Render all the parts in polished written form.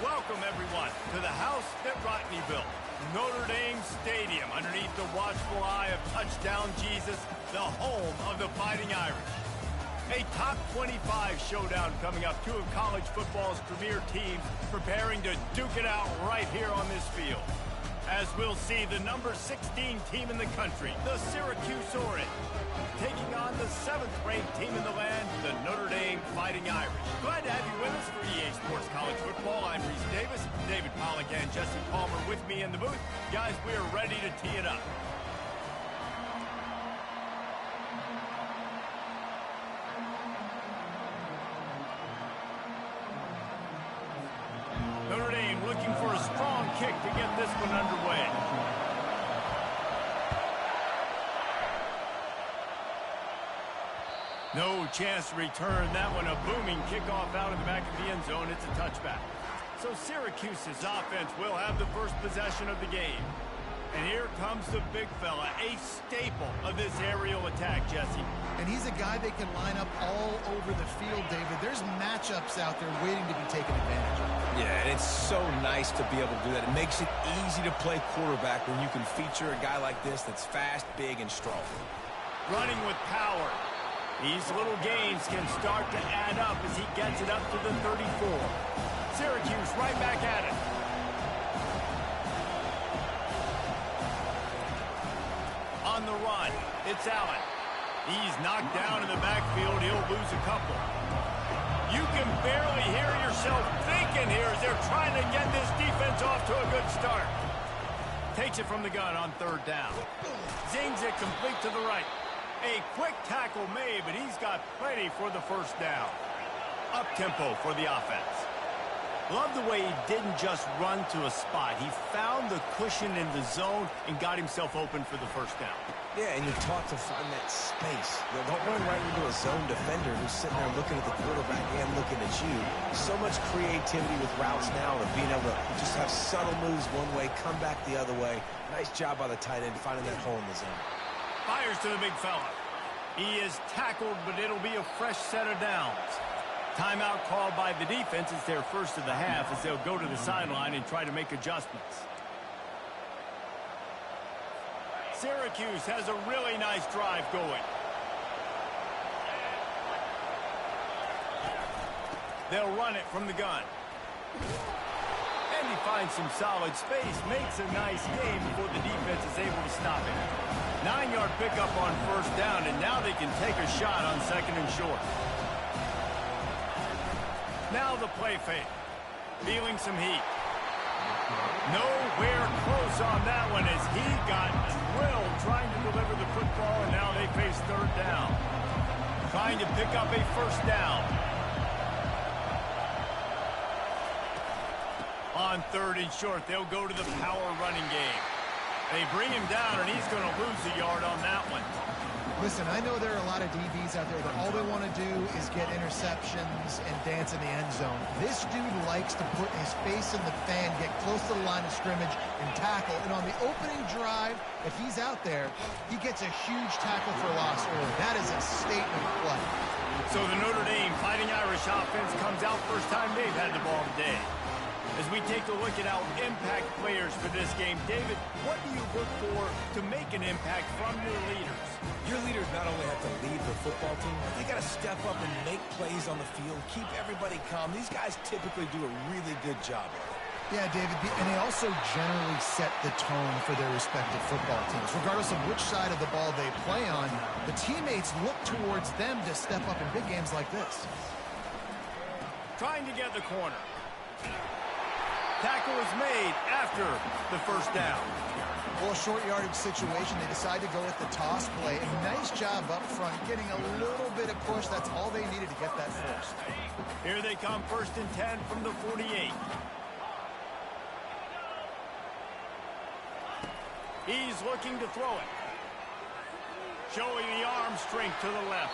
Welcome, everyone, to the house that Rodney built, Notre Dame Stadium, underneath the watchful eye of Touchdown Jesus, the home of the Fighting Irish. A top 25 showdown coming up. Two of college football's premier teams preparing to duke it out right here on this field. As we'll see, the number 16 team in the country, the Syracuse Orange, taking on the 7th-ranked team in the land, the Notre Dame Fighting Irish. Glad to have you with us for EA Sports College Football. I'm Reese Davis, David Pollack and Jesse Palmer with me in the booth. Guys, we are ready to tee it up. Notre Dame looking for a strong kick to get this one underway. No chance to return that one. A booming kickoff out of the back of the end zone. It's a touchback. So Syracuse's offense will have the first possession of the game. And here comes the big fella, a staple of this aerial attack, Jesse. And he's a guy they can line up all over the field, David. There's matchups out there waiting to be taken advantage of. Yeah, and it's so nice to be able to do that. It makes it easy to play quarterback when you can feature a guy like this that's fast, big, and strong. Running with power. These little gains can start to add up as he gets it up to the 34. Syracuse right back at it. On the run, it's Allen. He's knocked down in the backfield. He'll lose a couple. You can barely hear yourself thinking here as they're trying to get this defense off to a good start. Takes it from the gun on 3rd down. Zings it complete to the right. A quick tackle made, but he's got plenty for the first down. Up-tempo for the offense. Love the way he didn't just run to a spot. He found the cushion in the zone and got himself open for the first down. Yeah, and you're taught to find that space. You know, don't run right into a zone defender who's sitting there looking at the quarterback and looking at you. So much creativity with routes now and being able to just have subtle moves one way, come back the other way. Nice job by the tight end finding that hole in the zone. Fires to the big fella. He is tackled, but it'll be a fresh set of downs. Timeout called by the defense. It's their first of the half as they'll go to the sideline and try to make adjustments. Syracuse has a really nice drive going. They'll run it from the gun. And he finds some solid space, makes a nice game before the defense is able to stop him. 9-yard pickup on 1st down, and now they can take a shot on 2nd and short. Now the play fake. Feeling some heat. Nowhere close on that one as he got drilled trying to deliver the football, and now they face 3rd down. Trying to pick up a 1st down. On 3rd and short, they'll go to the power running game. They bring him down, and he's going to lose a yard on that one. Listen, I know there are a lot of DBs out there that all they want to do is get interceptions and dance in the end zone. This dude likes to put his face in the fan, get close to the line of scrimmage, and tackle. And on the opening drive, if he's out there, he gets a huge tackle for loss early. That is a statement play. So the Notre Dame Fighting Irish offense comes out first time they've had the ball today. As we take a look at our impact players for this game, David, what do you look for to make an impact from your leaders? Your leaders not only have to lead the football team, but they got to step up and make plays on the field, keep everybody calm. These guys typically do a really good job of it. Yeah, David, and they also generally set the tone for their respective football teams. Regardless of which side of the ball they play on, the teammates look towards them to step up in big games like this. Trying to get the corner. Tackle is made after the 1st down. Well, a short yardage situation. They decide to go with the toss play. And nice job up front, getting a little bit of push. That's all they needed to get that first. Here they come, 1st and 10 from the 48. He's looking to throw it. Showing the arm strength to the left.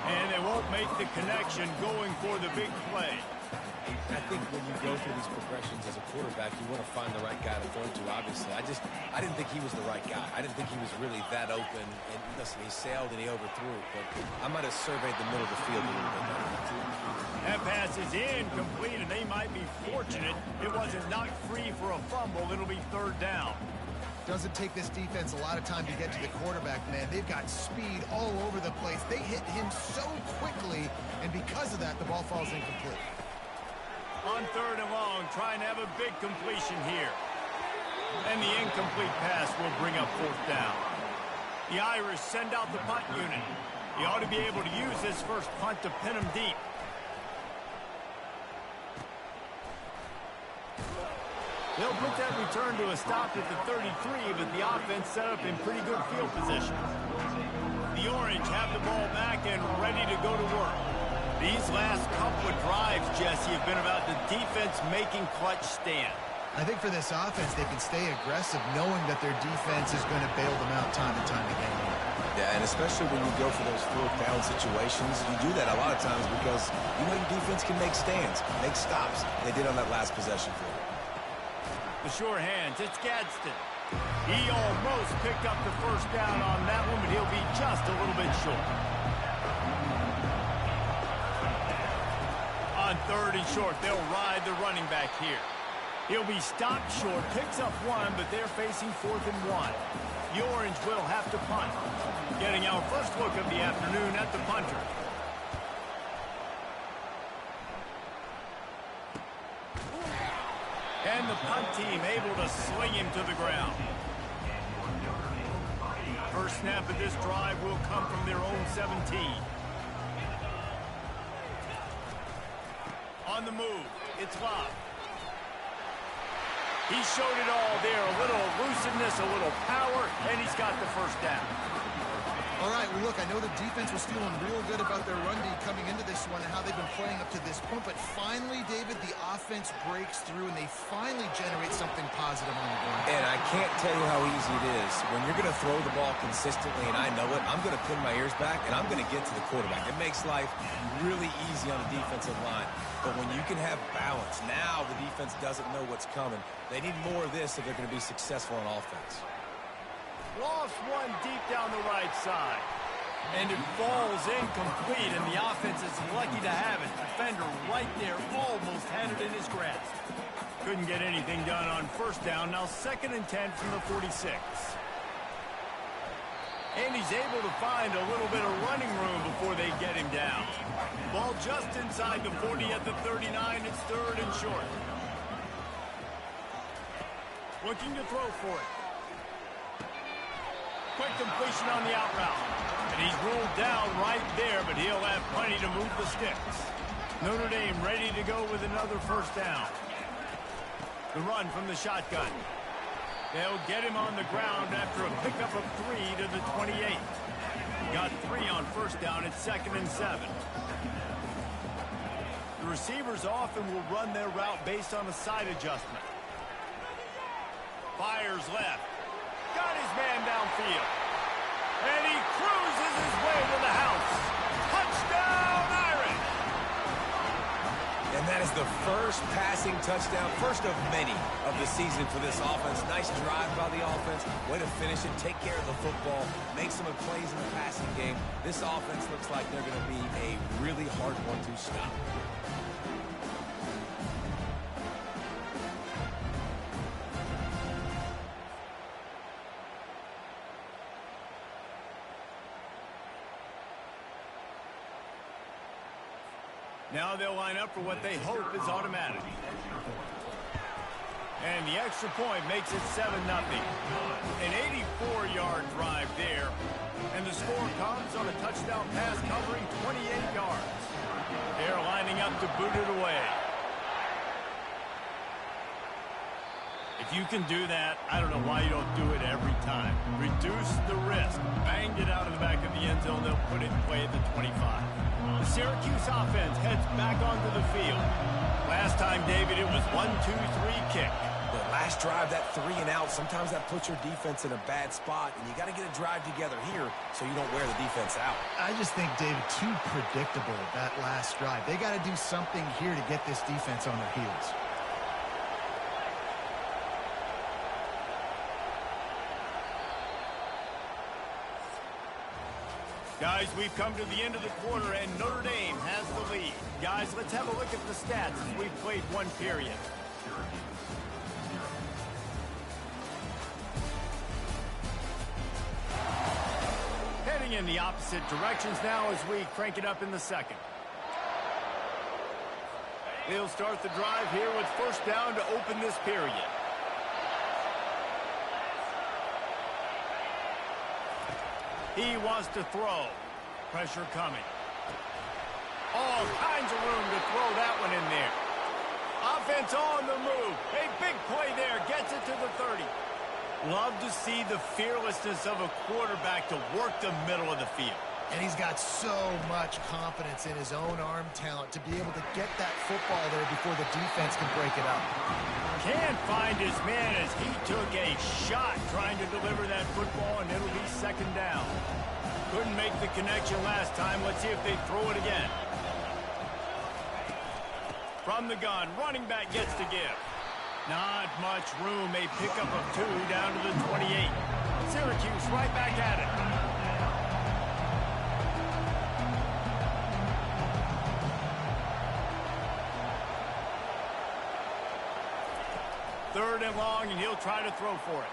And they won't make the connection going for the big play. I think when you go through these progressions as a quarterback, you want to find the right guy to throw to, obviously. I didn't think he was the right guy. I didn't think he was really that open. And listen, he sailed and he overthrew, but I might have surveyed the middle of the field a little bit better. That pass is incomplete, and they might be fortunate it wasn't knocked free for a fumble. It'll be third down. Doesn't take this defense a lot of time to get to the quarterback, man. They've got speed all over the place. They hit him so quickly, and because of that, the ball falls incomplete. On third and long, trying to have a big completion here. And the incomplete pass will bring up fourth down. The Irish send out the punt unit. He ought to be able to use this first punt to pin him deep. They'll put that return to a stop at the 33, but the offense set up in pretty good field position. The Orange have the ball back and ready to go to work. These last couple of drives, Jesse, have been about the defense making clutch stand. I think for this offense, they can stay aggressive knowing that their defense is going to bail them out time and time again. Yeah, and especially when you go for those fourth down situations, you do that a lot of times because you know your defense can make stands, make stops. They did on that last possession for them. The sure hands, it's Gadsden. He almost picked up the first down on that one, but he'll be just a little bit short. On third and short, they'll ride the running back here. He'll be stopped short, picks up one, but they're facing 4th and 1. The Orange will have to punt. Getting our first look of the afternoon at the punter. And the punt team able to sling him to the ground. First snap of this drive will come from their own 17. On the move, it's Love. He showed it all there, a little elusiveness, a little power, and he's got the first down. All right, well, look, I know the defense was feeling real good about their run D coming into this one and how they've been playing up to this point, but finally, David, the offense breaks through and they finally generate something positive on the ground. And I can't tell you how easy it is. When you're going to throw the ball consistently, and I know it, I'm going to pin my ears back, and I'm going to get to the quarterback. It makes life really easy on the defensive line. But when you can have balance, now the defense doesn't know what's coming. They need more of this if they're going to be successful on offense. Lost one deep down the right side. And it falls incomplete, and the offense is lucky to have it. Defender right there almost had it in his grasp. Couldn't get anything done on first down. Now 2nd and 10 from the 46. And he's able to find a little bit of running room before they get him down. Ball just inside the 40 at the 39. It's 3rd and short. Looking to throw for it. Quick completion on the out route. And he's ruled down right there, but he'll have plenty to move the sticks. Notre Dame ready to go with another first down. The run from the shotgun. They'll get him on the ground after a pickup of 3 to the 28. He got 3 on first down at 2nd and 7. The receivers often will run their route based on a side adjustment. Fires left. Got his man downfield. And he cruises his way to the house. Touchdown, Irish! And that is the first passing touchdown, first of many of the season for this offense. Nice drive by the offense. Way to finish it, take care of the football, make some plays in the passing game. This offense looks like they're going to be a really hard one to stop. Now they'll line up for what they hope is automatic. And the extra point makes it 7-0. An 84-yard drive there. And the score comes on a touchdown pass covering 28 yards. They're lining up to boot it away. If you can do that, I don't know why you don't do it every time. Reduce the risk. Banged it out of the back of the end zone. They'll put it in play at the 25. The Syracuse offense heads back onto the field. Last time, David, it was 1-2-3 kick. The last drive, that 3 and out, sometimes that puts your defense in a bad spot, and you got to get a drive together here so you don't wear the defense out. I just think, David, too predictable, that last drive. They got to do something here to get this defense on their heels. Guys, we've come to the end of the quarter, and Notre Dame has the lead. Guys, let's have a look at the stats as we've played one period. Heading in the opposite directions now as we crank it up in the second. They'll start the drive here with first down to open this period. He wants to throw. Pressure coming. All kinds of room to throw that one in there. Offense on the move. A big play there. Gets it to the 30. Love to see the fearlessness of a quarterback to work the middle of the field. And he's got so much confidence in his own arm talent to be able to get that football there before the defense can break it up. Can't find his man as he took a shot trying to deliver that football, and it'll be second down. Couldn't make the connection last time. Let's see if they throw it again. From the gun, running back gets to give. Not much room. A pickup of 2 down to the 28. Syracuse right back at it. Third and long, and he'll try to throw for it.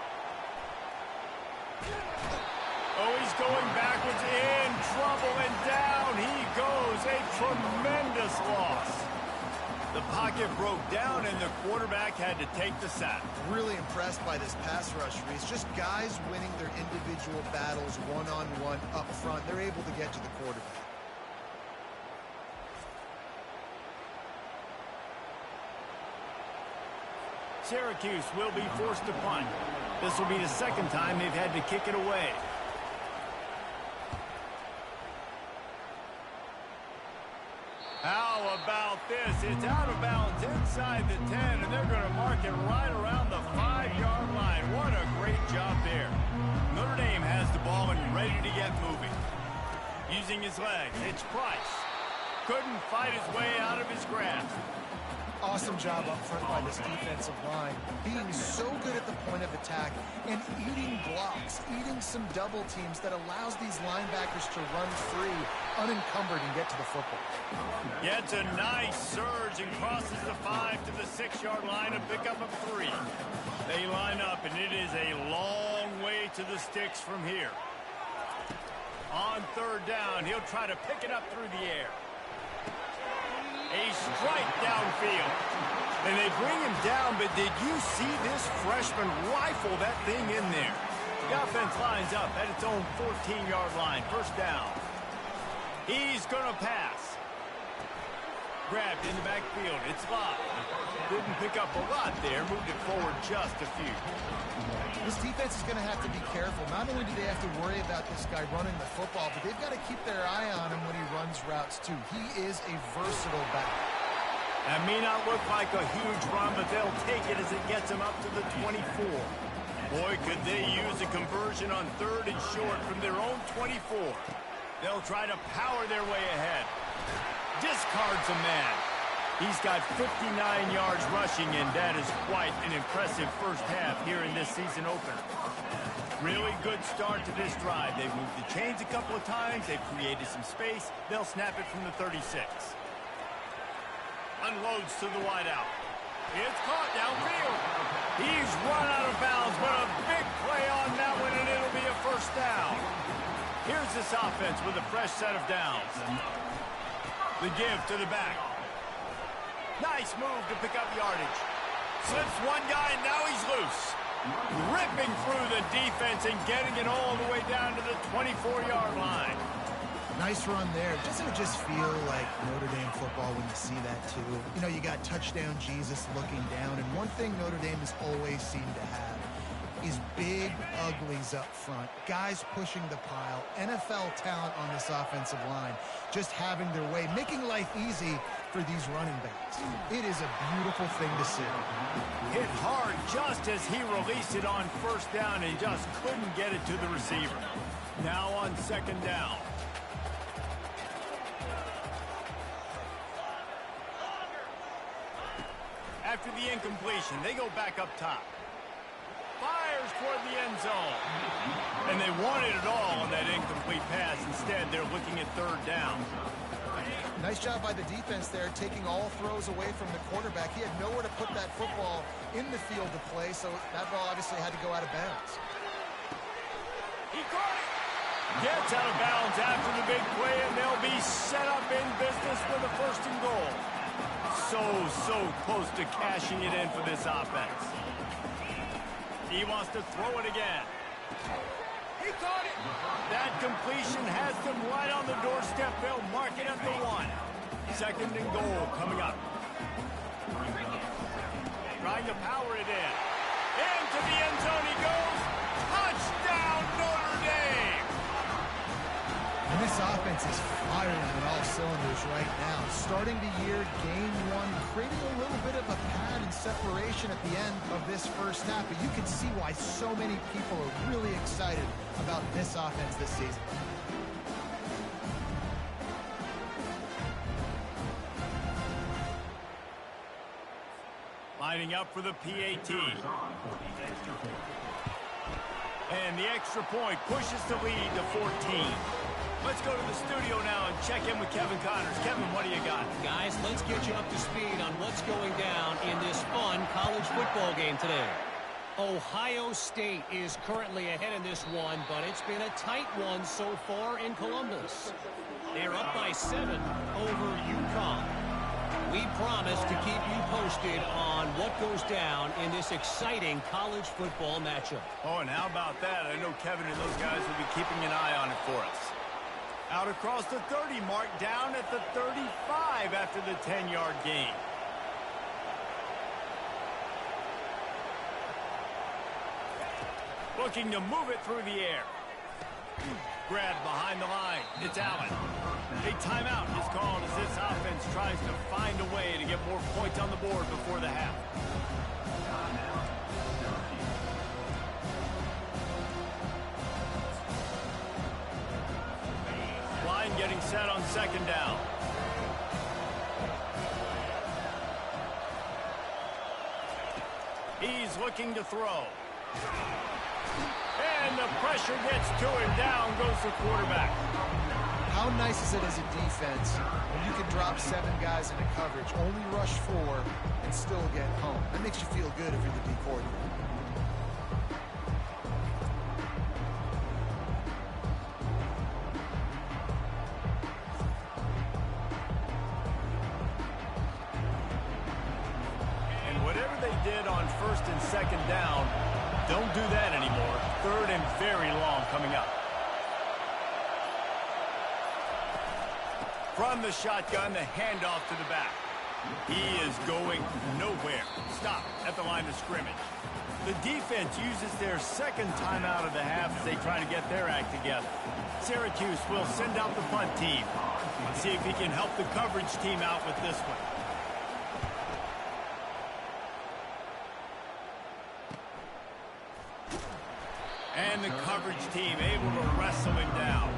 Oh, he's going backwards, in trouble, and down he goes. A tremendous loss. The pocket broke down, and the quarterback had to take the sack. Really impressed by this pass rush, Reese. Just guys winning their individual battles one-on-one up front. They're able to get to the quarterback. Syracuse will be forced to punt. This will be the second time they've had to kick it away. How about this? It's out of bounds inside the 10, and they're going to mark it right around the 5-yard line. What a great job there. Notre Dame has the ball and ready to get moving. Using his legs, it's Price. Couldn't fight his way out of his grasp. Awesome job up front by this defensive line, being so good at the point of attack and eating blocks, eating some double teams that allows these linebackers to run free, unencumbered, and get to the football. Gets a nice surge and crosses the 5 to the 6-yard line, a pickup of 3. They line up, and it is a long way to the sticks from here. On third down, he'll try to pick it up through the air. A strike downfield. And they bring him down, but did you see this freshman rifle that thing in there? The offense lines up at its own 14-yard line. First down. He's going to pass. Grabbed in the backfield. It's Love. Didn't pick up a lot there. Moved it forward just a few. This defense is going to have to be careful. Not only do they have to worry about this guy running the football, but they've got to keep their eye on him when he runs routes, too. He is a versatile back. That may not look like a huge run, but they'll take it as it gets him up to the 24. Boy, could they use a conversion on third and short from their own 24. They'll try to power their way ahead. Discards a man. He's got 59 yards rushing, and that is quite an impressive first half here in this season opener. Really good start to this drive. They've moved the chains a couple of times. They've created some space. They'll snap it from the 36. Unloads to the wideout. It's caught downfield. He's run out of bounds, but a big play on that one, and it'll be a first down. Here's this offense with a fresh set of downs. The give to the back. Nice move to pick up yardage. Slips one guy, and now he's loose. Ripping through the defense and getting it all the way down to the 24-yard line. Nice run there. Doesn't it just feel like Notre Dame football when you see that, too? You know, you got touchdown Jesus looking down, and one thing Notre Dame has always seemed to have is big uglies up front, guys pushing the pile, NFL talent on this offensive line, just having their way, making life easy for these running backs. It is a beautiful thing to see. Hit hard just as he released it on first down and just couldn't get it to the receiver. Now on second down. After the incompletion, they go back up top. Fires toward the end zone. And they wanted it all on that incomplete pass. Instead, they're looking at third down. Nice job by the defense there, taking all throws away from the quarterback. He had nowhere to put that football in the field to play, so that ball obviously had to go out of bounds. He caught it. Gets out of bounds after the big play, and they'll be set up in business for the first and goal. So close to cashing it in for this offense. He wants to throw it again. He caught it. That completion has them right on the doorstep. They'll mark it at the 1. Second and goal coming up. Trying to power it in. Into the end zone he goes. Touchdown, Notre Dame! And this offense is firing on all cylinders right now. Starting the year, game 1, creating a little bit of a pad and separation at the end of this first half. But you can see why so many people are really excited about this offense this season. Lining up for the PAT. And the extra point pushes the lead to 14. Let's go to the studio now and check in with Kevin Connors. Kevin, what do you got? Guys, let's get you up to speed on what's going down in this fun college football game today. Ohio State is currently ahead in this one, but it's been a tight one so far in Columbus. They're up by 7 over UConn. We promise to keep you posted on what goes down in this exciting college football matchup. Oh, and how about that? I know Kevin and those guys will be keeping an eye on it for us. Out across the 30 mark, down at the 35 after the 10-yard gain. Looking to move it through the air. Grabbed behind the line. It's Allen. A timeout is called as this offense tries to find a way to get more points on the board before the half. Line getting set on second down. He's looking to throw. And the pressure gets to him. Down goes the quarterback. How nice is it as a defense when you can drop 7 guys into coverage, only rush 4, and still get home? That makes you feel good if you're the D coordinator. On first and second down, don't do that anymore. Third and very long coming up. From the shotgun, the handoff to the back. He is going nowhere. Stop at the line of scrimmage. The defense uses their second timeout of the half as they try to get their act together. Syracuse will send out the punt team and see if he can help the coverage team out with this one. And the coverage team able to wrestle him down.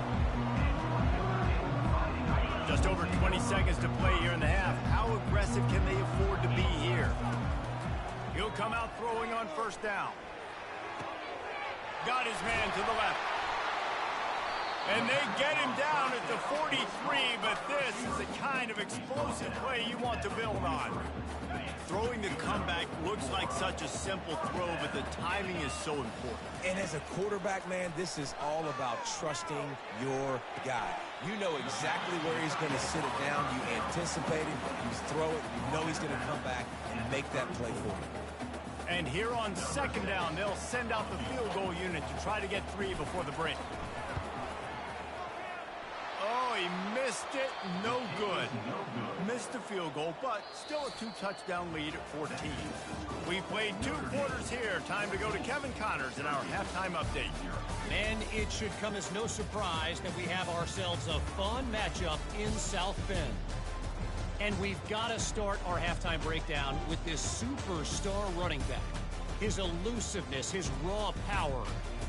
Just over 20 seconds to play here in the half. How aggressive can they afford to be here? He'll come out throwing on first down. Got his man to the left. And they get him down at the 43, but this is the kind of explosive play you want to build on. Throwing the comeback looks like such a simple throw, but the timing is so important. And as a quarterback, man, this is all about trusting your guy. You know exactly where he's going to sit it down. You anticipate it, you throw it, you know he's going to come back and make that play for you. And here on second down, they'll send out the field goal unit to try to get 3 before the break. Oh, he missed it. No good. Missed the field goal, but still a 2-touchdown lead at 14. We played 2 quarters here. Time to go to Kevin Connors in our halftime update. And it should come as no surprise that we have ourselves a fun matchup in South Bend. And we've got to start our halftime breakdown with this superstar running back. His elusiveness, his raw power.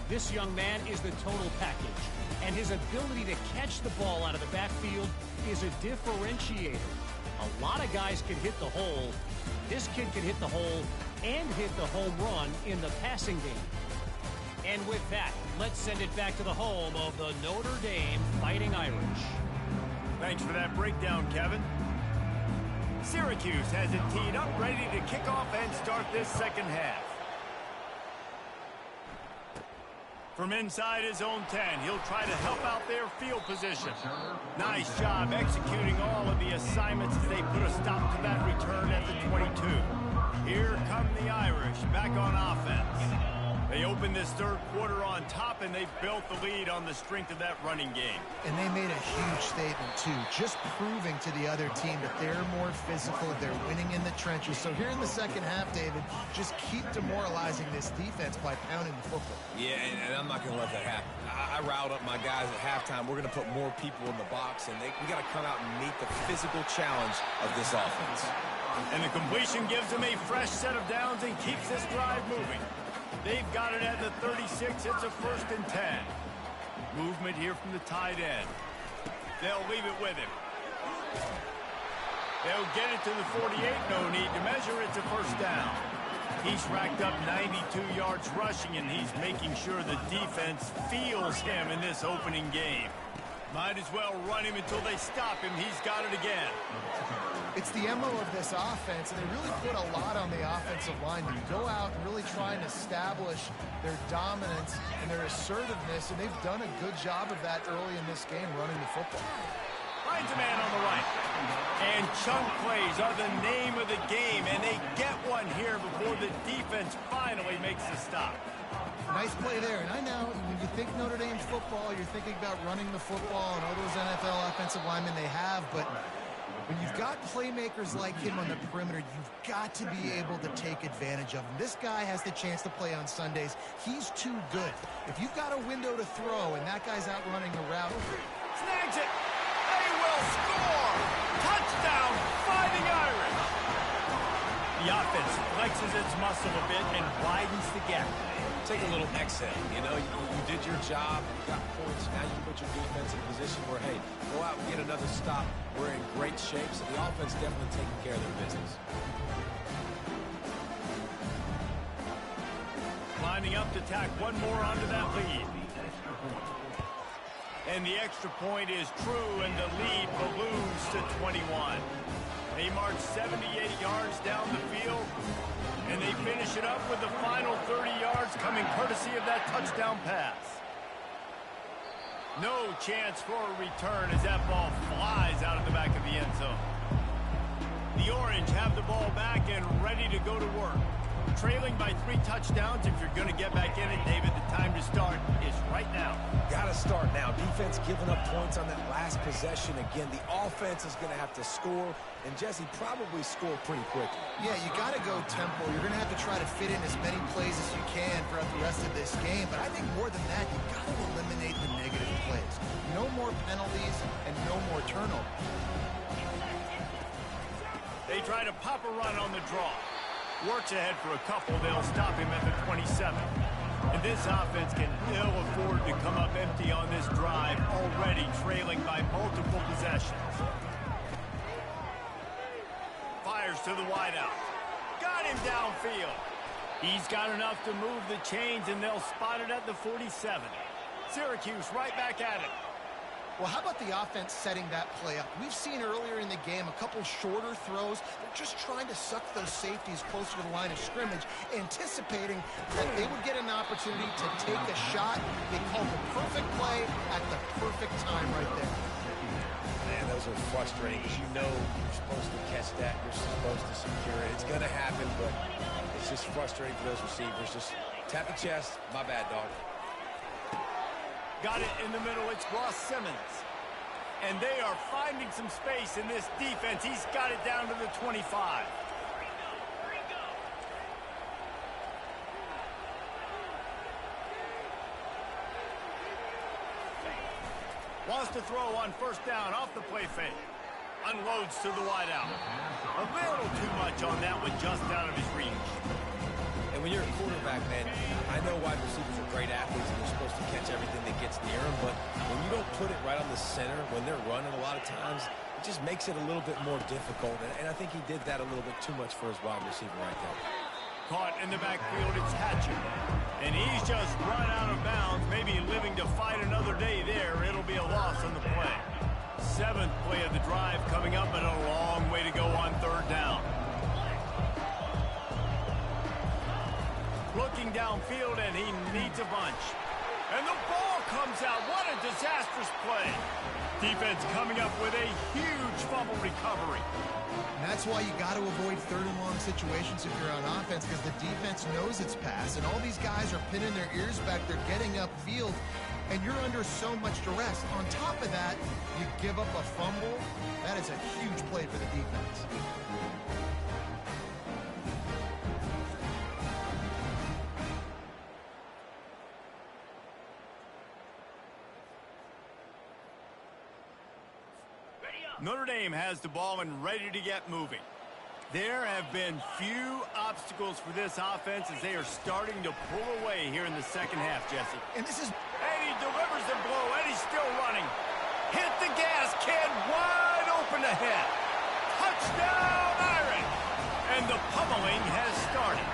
This young man is the total package. And his ability to catch the ball out of the backfield is a differentiator. A lot of guys can hit the hole. This kid can hit the hole and hit the home run in the passing game. And with that, let's send it back to the home of the Notre Dame Fighting Irish. Thanks for that breakdown, Kevin. Syracuse has it teed up, ready to kick off and start this second half. From inside his own 10, he'll try to help out their field position. Nice job executing all of the assignments as they put a stop to that return at the 22. Here come the Irish back on offense. They opened this third quarter on top, and they've built the lead on the strength of that running game. And they made a huge statement, too, just proving to the other team that they're more physical, they're winning in the trenches. So here in the second half, David, just keep demoralizing this defense by pounding the football. Yeah, and I'm not going to let that happen. I riled up my guys at halftime. We're going to put more people in the box, and we got to come out and meet the physical challenge of this offense. And the completion gives them a fresh set of downs and keeps this drive moving. They've got it at the 36. It's a 1st and 10. Movement here from the tight end. They'll leave it with him. They'll get it to the 48. No need to measure. It's a 1st down. He's racked up 92 yards rushing, and he's making sure the defense feels him in this opening game. Might as well run him until they stop him. He's got it again. It's the MO of this offense, and they really put a lot on the offensive line to go out and really try and establish their dominance and their assertiveness, and they've done a good job of that early in this game, running the football. Finds a man on the right. And chunk plays are the name of the game, and they get one here before the defense finally makes the stop. Nice play there, and I know when you think Notre Dame football, you're thinking about running the football and all those NFL offensive linemen they have, but when you've got playmakers like him on the perimeter, you've got to be able to take advantage of him. This guy has the chance to play on Sundays. He's too good. If you've got a window to throw and that guy's out running a route, snags it. They will score. Touchdown, Fighting Irish. The offense flexes its muscle a bit and widens the gap. Take a little exhale. You know, you did your job, you got points, now you put your defense in a position where, hey, go out and get another stop. We're in great shape, so the offense definitely taking care of their business. Lining up to tack one more onto that lead. And the extra point is true, and the lead balloons to 21. They march 78 yards down the field, and they finish it up with the final 30 yards coming courtesy of that touchdown pass. No chance for a return as that ball flies out of the back of the end zone. The Orange have the ball back and ready to go to work. Trailing by 3 touchdowns. If you're going to get back in it, David, the time to start is right now. Got to start now. Defense giving up points on that last possession. Again, the offense is going to have to score, and Jesse probably score pretty quickly. yeah, you got to go tempo. You're going to have to try to fit in as many plays as you can throughout the rest of this game, but I think more than that, you've got to eliminate the negative plays. No more penalties and no more turnovers. They try to pop a run on the draw. Works ahead for a couple. They'll stop him at the 27. And this offense can ill afford to come up empty on this drive, already trailing by multiple possessions. Fires to the wideout. Got him downfield. He's got enough to move the chains, and they'll spot it at the 47. Syracuse right back at it. Well, how about the offense setting that play up? We've seen earlier in the game a couple shorter throws. They're just trying to suck those safeties closer to the line of scrimmage, anticipating that they would get an opportunity to take a shot. They called the perfect play at the perfect time right there. Man, those are frustrating because you know you're supposed to catch that. You're supposed to secure it. It's going to happen, but it's just frustrating for those receivers. Just tap the chest. My bad, dog. Got it in the middle. It's Ross Simmons. And they are finding some space in this defense. He's got it down to the 25. Wants to throw on 1st down off the play fake. Unloads to the wideout. A little too much on that one, just out of his reach. And when you're a quarterback, man, I know wide receivers are great athletes and they're supposed to catch everything that gets near them, but when you don't put it right on the center, when they're running a lot of times, it just makes it a little bit more difficult. And I think he did that a little bit too much for his wide receiver right there. Caught in the backfield, it's Hatcher. And he's just run out of bounds, maybe living to fight another day there. It'll be a loss on the play. 7th play of the drive coming up, and a long way to go on 3rd down. Looking downfield, and he needs a bunch. And the ball comes out. What a disastrous play. Defense coming up with a huge fumble recovery. And that's why you got to avoid 3rd and long situations if you're on offense, because the defense knows it's pass, and all these guys are pinning their ears back. They're getting upfield, and you're under so much duress. On top of that, you give up a fumble. That is a huge play for the defense. Notre Dame has the ball and ready to get moving. There have been few obstacles for this offense as they are starting to pull away here in the 2nd half, Jesse. And this is... And he delivers the blow, and he's still running. Hit the gas, kid, wide open ahead. Touchdown, Irish! And the pummeling has started.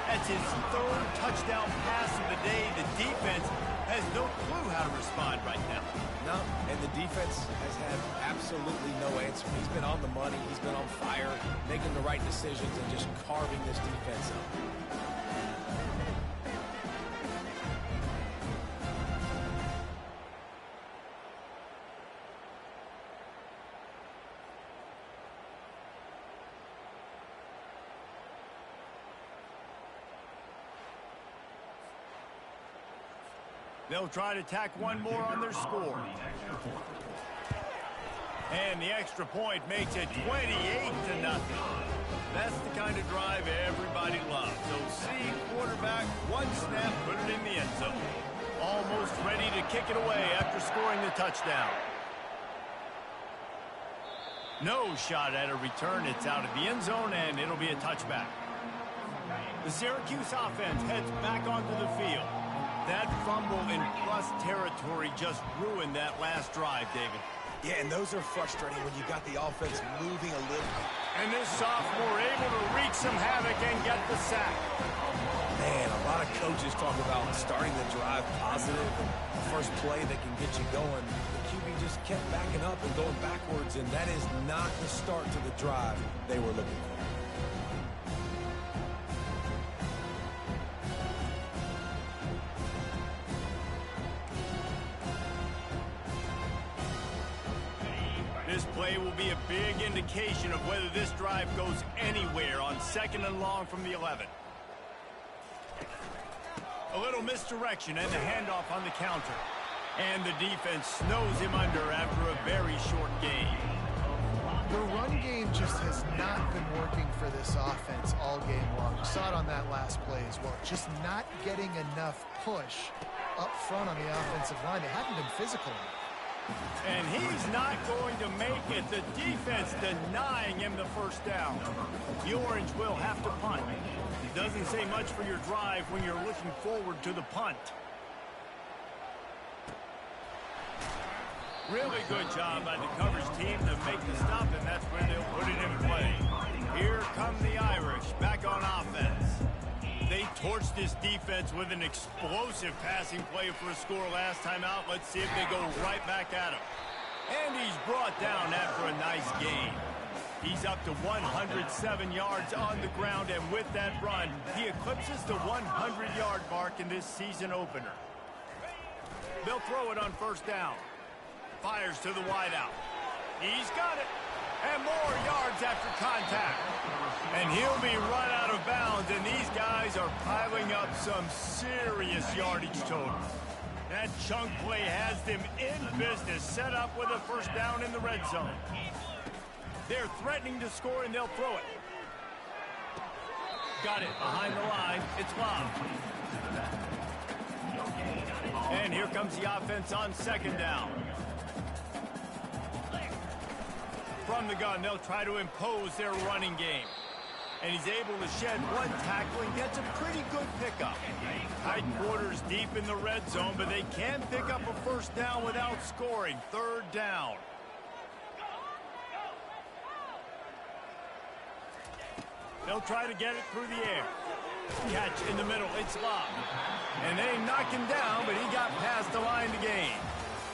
That's his 3rd touchdown pass of the day. The defense has no clue how to respond right now. No, and the defense has had absolutely no answer. He's been on the money. He's been on fire, making the right decisions and just carving this defense up. They'll try to tack one more on their score. And the extra point makes it 28-0. That's the kind of drive everybody loves. So see quarterback, one snap, put it in the end zone. Almost ready to kick it away after scoring the touchdown. No shot at a return. It's out of the end zone, and it'll be a touchback. The Syracuse offense heads back onto the field. That fumble in plus territory just ruined that last drive, David. Yeah, and those are frustrating when you got the offense moving a little. And this sophomore able to wreak some havoc and get the sack. Man, a lot of coaches talk about starting the drive positive. The first play that can get you going. The QB just kept backing up and going backwards, and that is not the start to the drive they were looking for. This play will be a big indication of whether this drive goes anywhere on 2nd and long from the 11. A little misdirection and the handoff on the counter. And the defense snows him under after a very short game. The run game just has not been working for this offense all game long. We saw it on that last play as well. Just not getting enough push up front on the offensive line. They haven't been physical enough. And he's not going to make it. The defense denying him the first down. The Orange will have to punt. It doesn't say much for your drive when you're looking forward to the punt. Really good job by the coverage team to make the stop, and that's where they'll put it in play. Here come the Irish back on offense. They torched this defense with an explosive passing play for a score last time out. Let's see if they go right back at him. And he's brought down after a nice gain. He's up to 107 yards on the ground, and with that run, he eclipses the 100-yard mark in this season opener. They'll throw it on 1st down. Fires to the wideout. He's got it. And more yards after contact. And he'll be run out of bounds, and these guys are piling up some serious yardage totals. That chunk play has them in business, set up with a 1st down in the red zone. They're threatening to score, and they'll throw it. Got it behind the line. It's lobbed. And here comes the offense on 2nd down. From the gun, they'll try to impose their running game. And he's able to shed one tackle and gets a pretty good pickup. Tight quarters deep in the red zone, but they can pick up a first down without scoring. Third down. They'll try to get it through the air. Catch in the middle. It's locked. And they knock him down, but he got past the line to gain.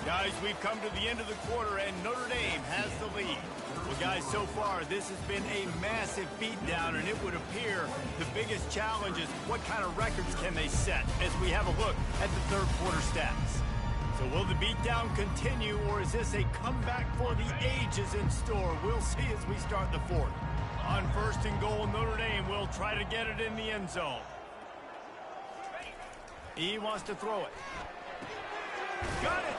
Guys, we've come to the end of the quarter, and Notre Dame has the lead. Well, guys, so far, this has been a massive beatdown, and it would appear the biggest challenge is what kind of records can they set as we have a look at the third quarter stats. So will the beatdown continue, or is this a comeback for the ages in store? We'll see as we start the fourth. On first and goal, Notre Dame will try to get it in the end zone. He wants to throw it. Got it!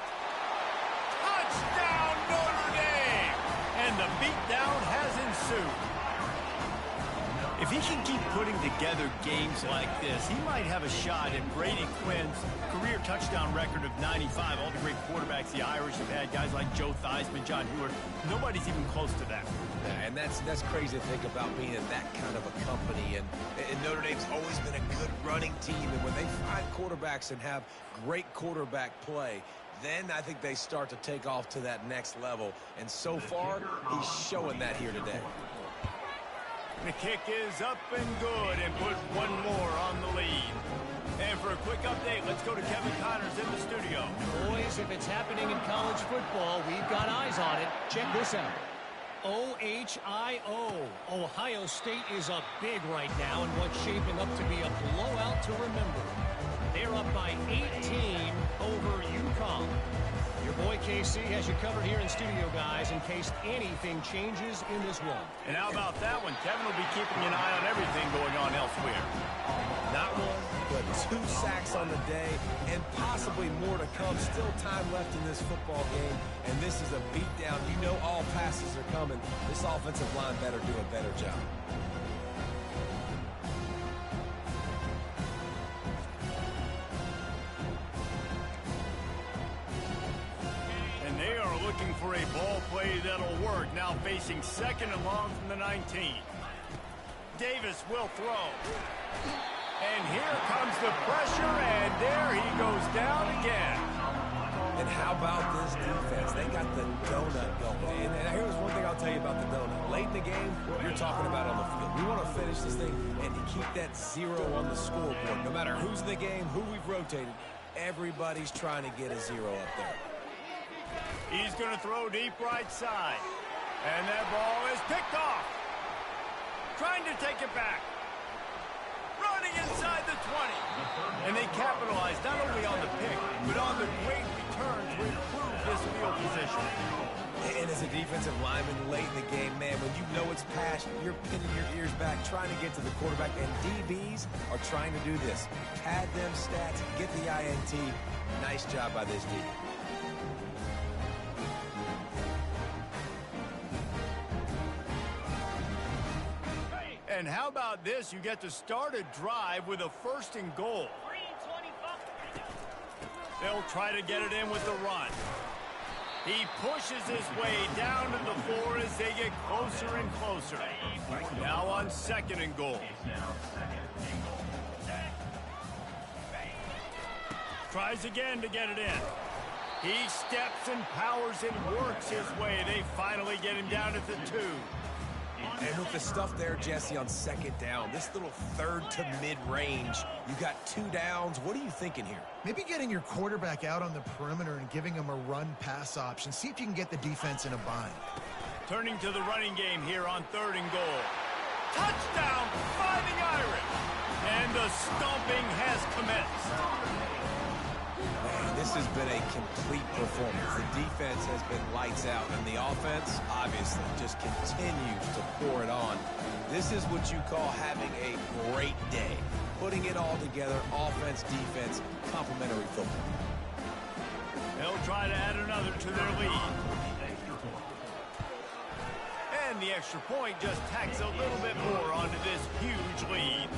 Touchdown, Notre Dame! And the beatdown has ensued. If he can keep putting together games like this, he might have a shot at Brady Quinn's career touchdown record of 95. All the great quarterbacks the Irish have had, guys like Joe Theismann, John Hewart, nobody's even close to that. Yeah, and that's crazy to think about being in that kind of a company. And Notre Dame's always been a good running team. And when they find quarterbacks and have great quarterback play, then I think they start to take off to that next level. And so far, he's showing that here today. The kick is up and good, and put one more on the lead. And for a quick update, let's go to Kevin Connors in the studio. Boys, if it's happening in college football, we've got eyes on it. Check this out. OHIO. Ohio State is up big right now in what's shaping up to be a blowout to remember. They're up by 18 over UConn. Your boy KC has you covered here in studio, guys, in case anything changes in this one. And how about that one? Kevin will be keeping an eye on everything going on elsewhere. Not one, but 2 sacks on the day, and possibly more to come. Still time left in this football game, and this is a beatdown. You know all passes are coming. This offensive line better do a better job. Looking for a ball play that'll work. Now facing second and long from the 19. Davis will throw. And here comes the pressure, and there he goes down again. And how about this defense? They got the donut going. And here's one thing I'll tell you about the donut. Late in the game, you're talking about on the field. We want to finish this thing and to keep that 0 on the scoreboard. No matter who's in the game, who we've rotated, everybody's trying to get a 0 up there. He's going to throw deep right side. And that ball is picked off. Trying to take it back. Running inside the 20. And they capitalize not only on the pick, but on the great return to improve this field position. And as a defensive lineman late in the game, man, when you know it's past, you're pinning your ears back, trying to get to the quarterback. And DBs are trying to do this. Pad them stats, get the INT. Nice job by this D. And how about this? You get to start a drive with a first and goal. They'll try to get it in with the run. He pushes his way down to the floor as they get closer and closer. Now on second and goal. Tries again to get it in. He steps and powers and works his way. They finally get him down at the 2. And with the stuff there, Jesse, on second down, this little third to mid-range, you got 2 downs. What are you thinking here? Maybe getting your quarterback out on the perimeter and giving him a run-pass option. See if you can get the defense in a bind. Turning to the running game here on third and goal. Touchdown, Fighting Irish! And the stomping has commenced. This has been a complete performance. The defense has been lights out, and the offense, obviously, just continues to pour it on. This is what you call having a great day. Putting it all together, offense, defense, complementary football. They'll try to add another to their lead. And the extra point just tacks a little bit more onto this huge lead.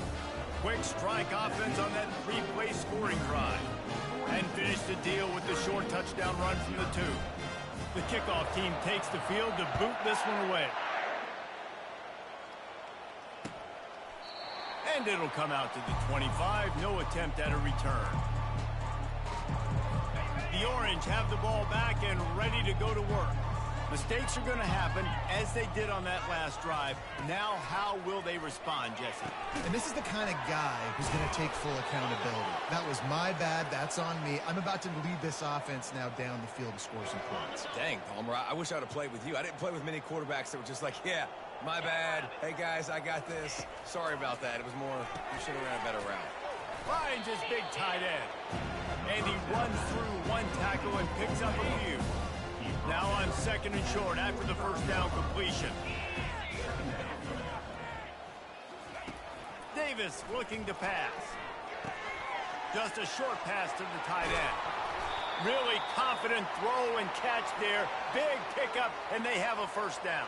Quick strike offense on that 3-play scoring drive. And finish the deal with the short touchdown run from the 2. The kickoff team takes the field to boot this one away. And it'll come out to the 25. No attempt at a return. The Orange have the ball back and ready to go to work. Mistakes are going to happen, as they did on that last drive. Now, how will they respond, Jesse? And this is the kind of guy who's going to take full accountability. That was my bad. That's on me. I'm about to lead this offense now down the field and score some points. Dang, Palmer, I wish I would have played with you. I didn't play with many quarterbacks that were just like, yeah, my bad. Hey, guys, I got this. Sorry about that. It was more, you should have ran a better route. Finds his big tight end. And he runs through one tackle and picks up a few. Now on second and short after the first down completion. Davis looking to pass. Just a short pass to the tight end. Really confident throw and catch there. Big pickup, and they have a first down.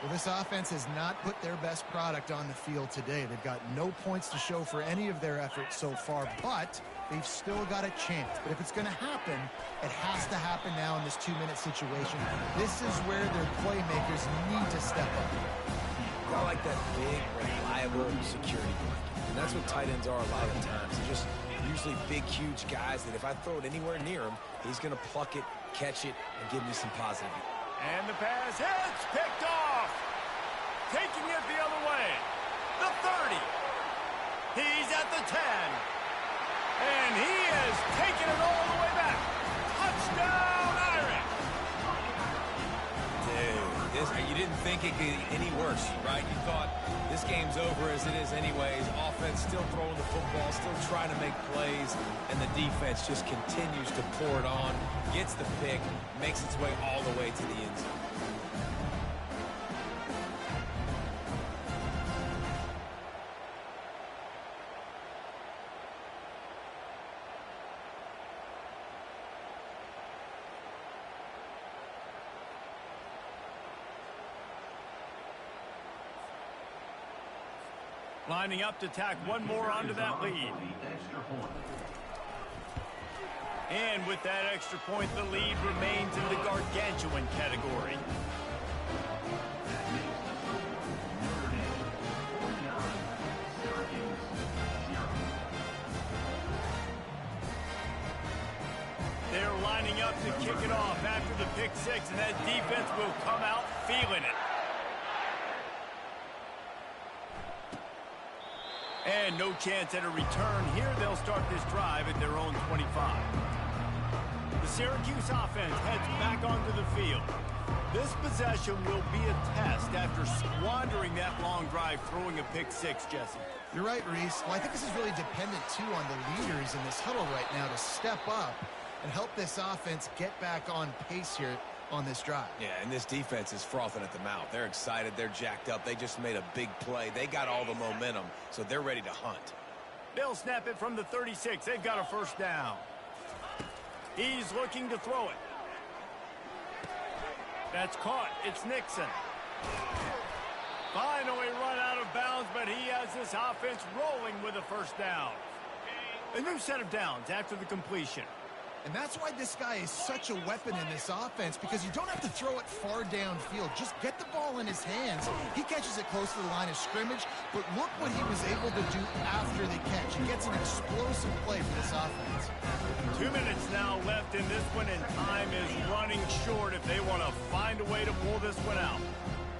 Well, this offense has not put their best product on the field today. They've got no points to show for any of their efforts so far, but they've still got a chance. But if it's going to happen, it has to happen now in this 2-minute situation. This is where their playmakers need to step up. I like that big, reliable security blanket. And that's what tight ends are a lot of the times. They're just usually big, huge guys that if I throw it anywhere near him, he's going to pluck it, catch it, and give me some positive. And the pass hits, picked off. Taking it the other way. The 30. He's at the 10. And he is taking it all the way back. Touchdown, Irish. Dude, you didn't think it could get any worse, right? You thought this game's over as it is anyways. Offense still throwing the football, still trying to make plays, and the defense just continues to pour it on, gets the pick, makes its way all the way to the end zone. Lining up to tack one more onto that lead. And with that extra point, the lead remains in the gargantuan category. They're lining up to kick it off after the pick six, and that defense will come out feeling it. And no chance at a return here. They'll start this drive at their own 25. The Syracuse offense heads back onto the field. This possession will be a test after squandering that long drive, throwing a pick six, Jesse. You're right, Reese. Well, I think this is really dependent, too, on the leaders in this huddle right now to step up and help this offense get back on pace here on this drive. Yeah, and this defense is frothing at the mouth. They're excited. They're jacked up. They just made a big play. They got all the momentum, so they're ready to hunt. They'll snap it from the 36. They've got a first down. He's looking to throw it. That's caught. It's Nixon. Finally run out of bounds, but he has this offense rolling with a first down. A new set of downs after the completion. And that's why this guy is such a weapon in this offense, because you don't have to throw it far downfield. Just get the ball in his hands. He catches it close to the line of scrimmage, but look what he was able to do after the catch. He gets an explosive play for this offense. 2 minutes now left in this one, and time is running short if they want to find a way to pull this one out.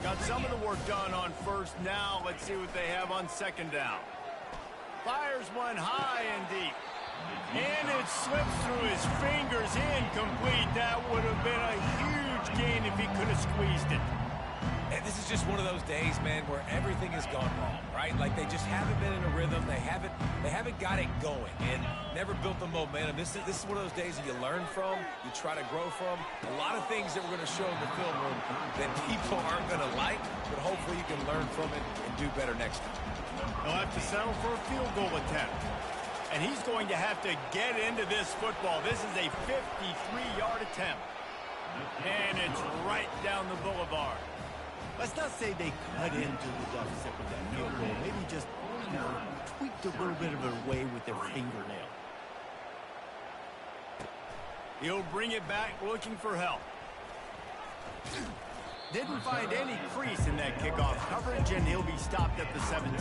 Got some of the work done on first. Now let's see what they have on second down. Fires one high and deep. And it slips through his fingers, incomplete. That would have been a huge gain if he could have squeezed it. And this is just one of those days, man, where everything has gone wrong, right? Like they just haven't been in a rhythm. They haven't got it going and never built the momentum. This is one of those days that you learn from, you try to grow from. A lot of things that we're going to show in the film room that people aren't going to like, but hopefully you can learn from it and do better next time. They'll have to settle for a field goal attempt. And he's going to have to get into this football. This is a 53-yard attempt. And it's right down the boulevard. Let's not say they cut into the deficit with that field goal. Maybe just, tweaked a little bit of it away with their fingernail. He'll bring it back looking for help. Didn't find any crease in that kickoff coverage, and he'll be stopped at the 17.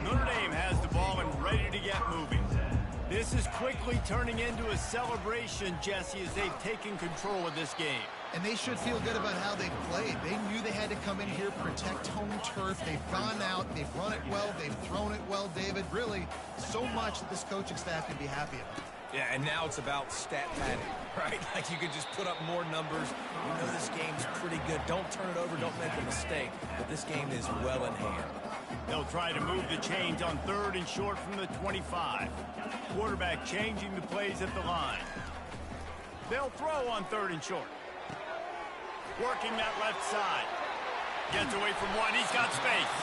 Notre Dame has the ball and ready to get moving. This is quickly turning into a celebration, Jesse, as they've taken control of this game. And they should feel good about how they played. They knew they had to come in here, protect home turf. They've gone out, they've run it well, they've thrown it well, David. Really, so much that this coaching staff can be happy about. Yeah, and now it's about stat padding, right? Like you can just put up more numbers. You know this game's pretty good. Don't turn it over, don't make a mistake. But this game is well in hand. They'll try to move the chains on 3rd and short from the 25. Quarterback changing the plays at the line. They'll throw on 3rd and short. Working that left side. Gets away from one. He's got space.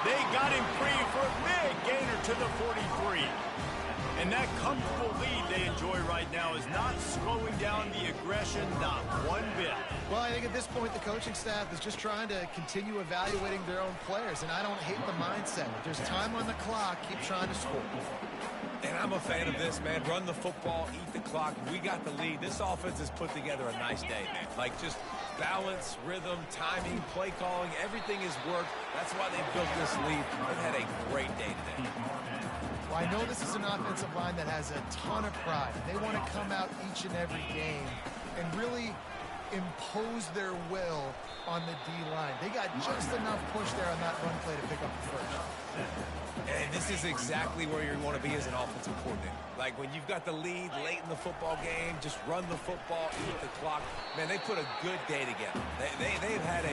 They got him free for a big gainer to the 43. And that comfortable lead they enjoy right now is not slowing down the aggression, not one bit. Well, I think at this point the coaching staff is just trying to continue evaluating their own players, and I don't hate the mindset. If there's time on the clock, keep trying to score. And I'm a fan of this, man. Run the football, eat the clock. We got the lead. This offense has put together a nice day, man. Like just balance, rhythm, timing, play calling, everything has worked. That's why they built this lead. They've had a great day today. Well, I know this is an offensive line that has a ton of pride. They want to come out each and every game and really impose their will on the D-line. They got just enough push there on that run play to pick up the first. And this is exactly where you want to be as an offensive coordinator. Like when you've got the lead late in the football game, just run the football, eat the clock. Man, they put a good day together. They've had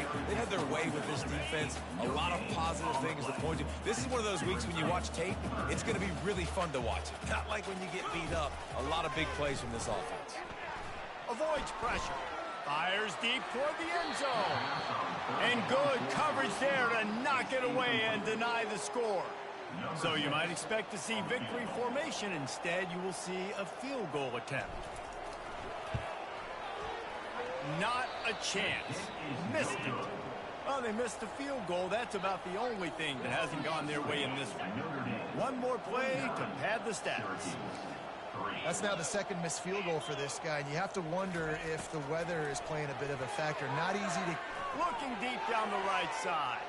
their way with this defense. A lot of positive things to point to. This is one of those weeks when you watch tape, it's going to be really fun to watch. Not like when you get beat up. A lot of big plays from this offense. Avoids pressure. Fires deep toward the end zone. And good coverage there to knock it away and deny the score. So you might expect to see victory formation. Instead, you will see a field goal attempt. Not a chance. Missed it. Well, they missed the field goal. That's about the only thing that hasn't gone their way in this one. One more play to pad the stats. That's now the second missed field goal for this guy, and you have to wonder if the weather is playing a bit of a factor. Not easy to... Looking deep down the right side.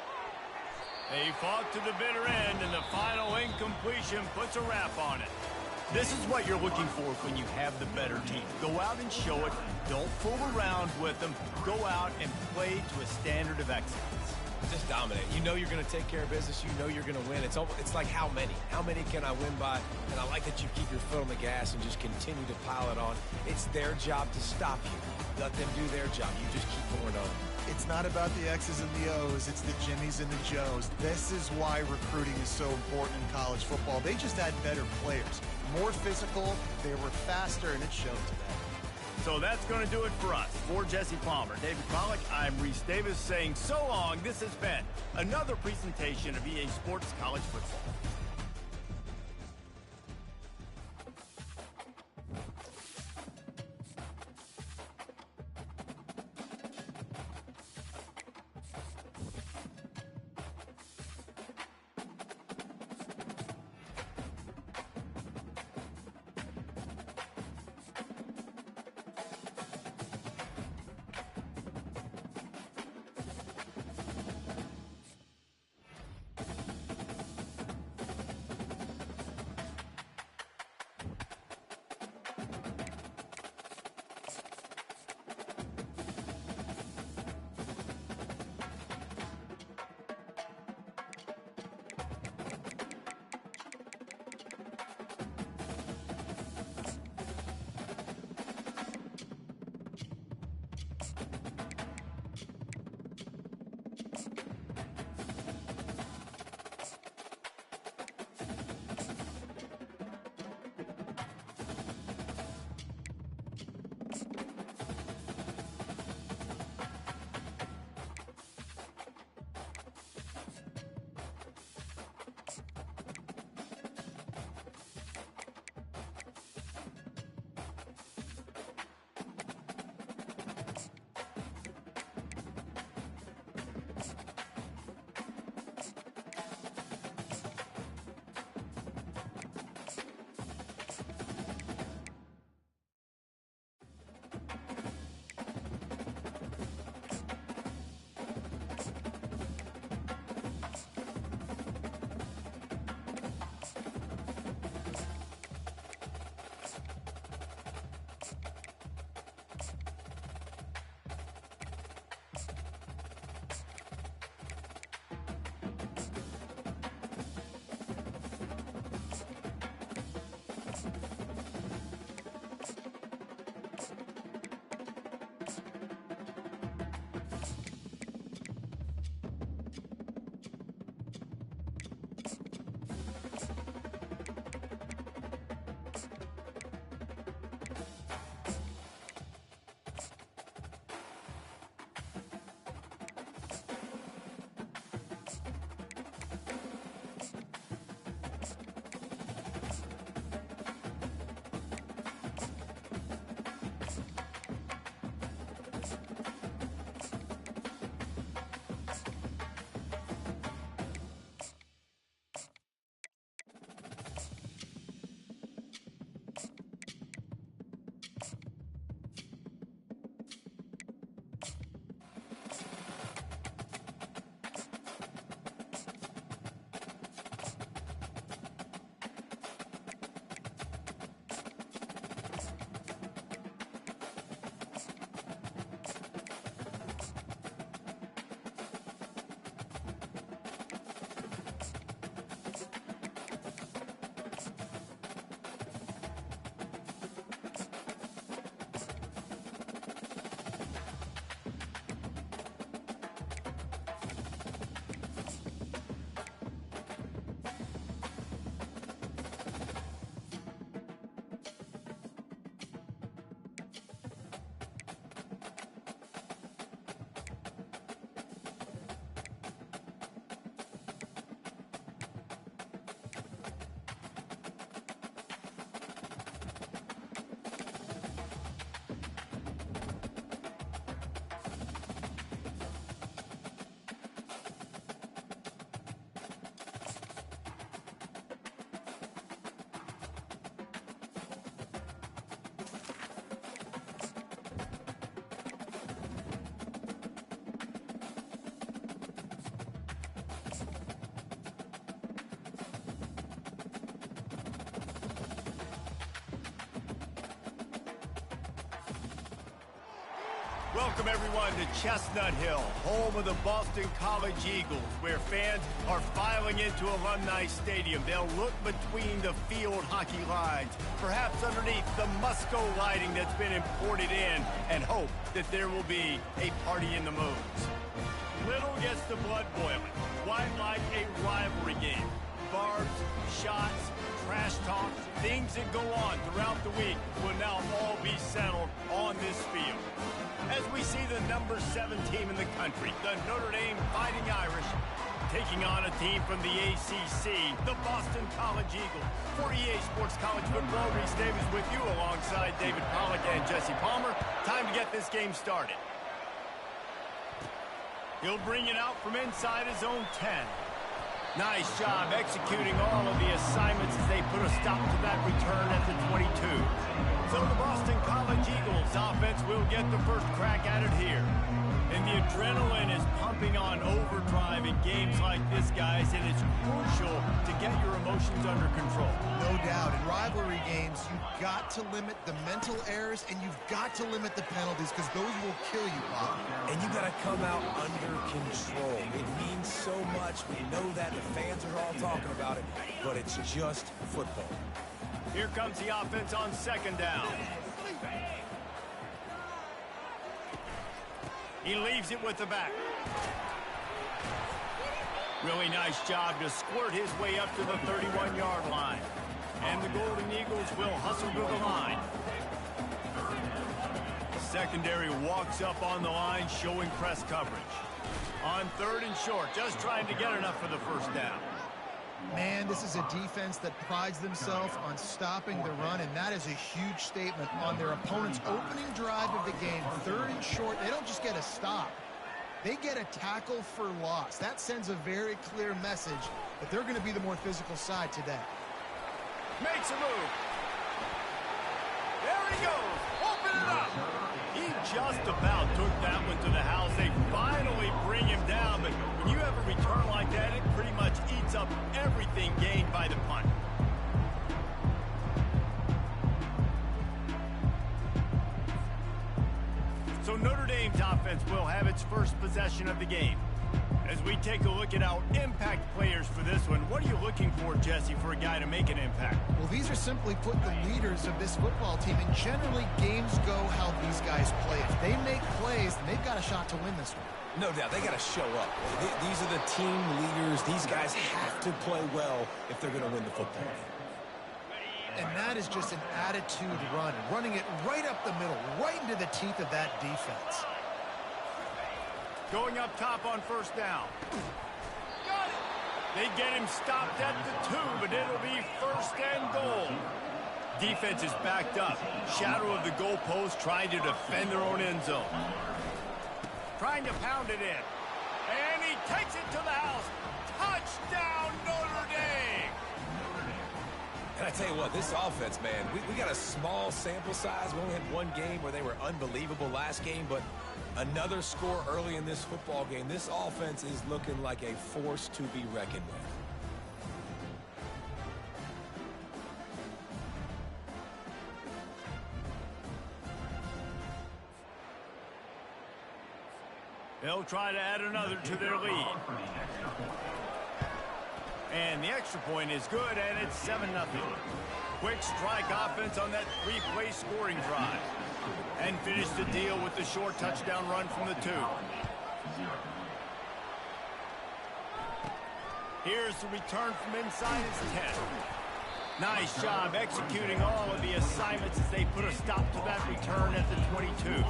They fought to the bitter end, and the final incompletion puts a wrap on it. This is what you're looking for when you have the better team. Go out and show it. Don't fool around with them. Go out and play to a standard of excellence. Just dominate. You know you're going to take care of business. You know you're going to win. It's like how many? How many can I win by? And I like that you keep your foot on the gas and just continue to pile it on. It's their job to stop you. Let them do their job. You just keep going on. It's not about the X's and the O's. It's the Jimmies and the Joes. This is why recruiting is so important in college football. They just had better players. More physical. They were faster, and it showed today. So that's going to do it for us. For Jesse Palmer, David Pollack, I'm Reese Davis saying so long. This has been another presentation of EA Sports College Football. Welcome, everyone, to Chestnut Hill, home of the Boston College Eagles, where fans are filing into Alumni Stadium. They'll look between the field hockey lines, perhaps underneath the Musco lighting that's been imported in, and hope that there will be a party in the moons. Little gets the blood boiling, quite like a rivalry game. Barbs, shots, trash talk, things that go on throughout the week will now all be settled on this field. As we see the number 7 team in the country, the Notre Dame Fighting Irish, taking on a team from the ACC, the Boston College Eagles. For EA Sports College Football, Reese Davis with you alongside David Pollack and Jesse Palmer. Time to get this game started. He'll bring it out from inside his own 10. Nice job executing all of the assignments as they put a stop to that return at the 22. So the Boston College Eagles offense will get the first crack at it here. And the adrenaline is pumping on overdrive in games like this, guys, and it's crucial to get your emotions under control. No doubt. In rivalry games, you've got to limit the mental errors and you've got to limit the penalties because those will kill you, Bob. And you got to come out under control. It means so much. We know that. The fans are all talking about it, but it's just football. Here comes the offense on second down. He leaves it with the back. Really nice job to squirt his way up to the 31-yard line. And the Golden Eagles will hustle to the line. Secondary walks up on the line, showing press coverage. On 3rd and short, just trying to get enough for the first down. Man, this is a defense that prides themselves on stopping the run, and that is a huge statement on their opponent's opening drive of the game. 3rd and short, they don't just get a stop. They get a tackle for loss. That sends a very clear message that they're going to be the more physical side today. Makes a move. There he goes. Open it up. He just about took that one to the house. They finally bring him down, but when you have a return like that, it pretty much eats up everything gained by the punt. So Notre Dame's offense will have its first possession of the game. As we take a look at our impact players for this one, what are you looking for, Jesse, for a guy to make an impact? Well, these are simply put the leaders of this football team, and generally games go how these guys play. If they make plays, then they've got a shot to win this one. No doubt, they got to show up. These are the team leaders. These guys have to play well if they're going to win the football game. And that is just an attitude run, running it right up the middle, right into the teeth of that defense. Going up top on first down. They get him stopped at the 2, but it'll be 1st and goal. Defense is backed up. Shadow of the goalpost, trying to defend their own end zone. Trying to pound it in. And he takes it to the house. Touchdown, Notre Dame! And I tell you what, this offense, man, we got a small sample size. We only had one game where they were unbelievable last game, but another score early in this football game. This offense is looking like a force to be reckoned with. They'll try to add another to their lead. And the extra point is good, and it's 7-0. Quick strike offense on that 3-play scoring drive. And finish the deal with the short touchdown run from the 2. Here's the return from inside his 10. Nice job executing all of the assignments as they put a stop to that return at the 22.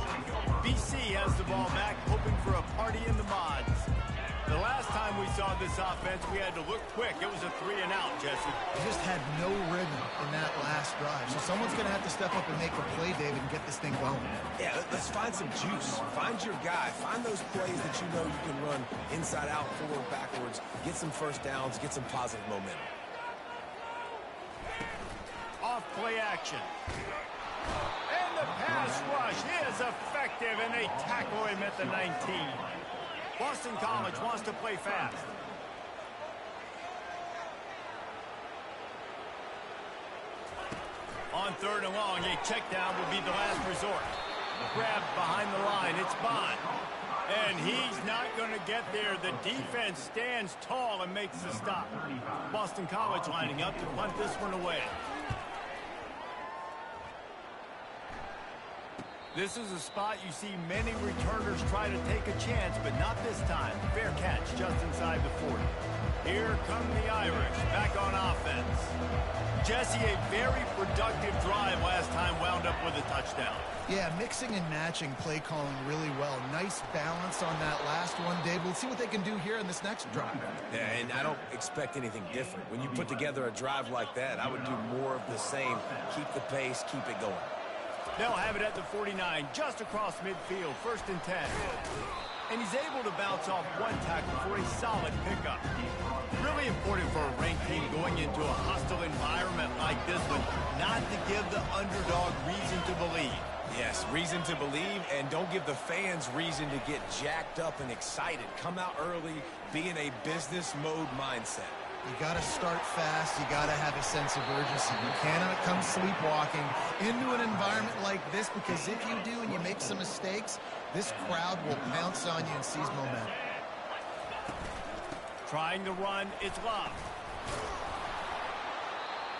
BC has the ball back, hoping for a party in the mods. The last time we saw this offense, we had to look quick. It was a 3-and-out, Jesse. They just had no rhythm in that last drive. So someone's going to have to step up and make a play, David, and get this thing going. Yeah, let's find some juice. Find your guy. Find those plays that you know you can run inside out, forward, backwards. Get some first downs. Get some positive momentum. Off play action. And the pass rush is effective, and they tackle him at the 19. Boston College wants to play fast. On 3rd and long, a check down will be the last resort. Grab behind the line. It's Bond. And he's not going to get there. The defense stands tall and makes the stop. Boston College lining up to punt this one away. This is a spot you see many returners try to take a chance, but not this time. Fair catch just inside the 40. Here come the Irish, back on offense. Jesse, a very productive drive last time, wound up with a touchdown. Yeah, mixing and matching play calling really well. Nice balance on that last one, Dave. We'll see what they can do here in this next drive. Yeah, and I don't expect anything different. When you put together a drive like that, I would do more of the same. Keep the pace, keep it going. They'll have it at the 49, just across midfield, 1st and 10. And he's able to bounce off one tackle for a solid pickup. Really important for a ranked team going into a hostile environment like this one, not to give the underdog reason to believe. Yes, reason to believe, and don't give the fans reason to get jacked up and excited. Come out early, be in a business mode mindset. You got to start fast. You got to have a sense of urgency. You cannot come sleepwalking into an environment like this, because if you do and you make some mistakes, this crowd will pounce on you and seize momentum. Trying to run, it's Love.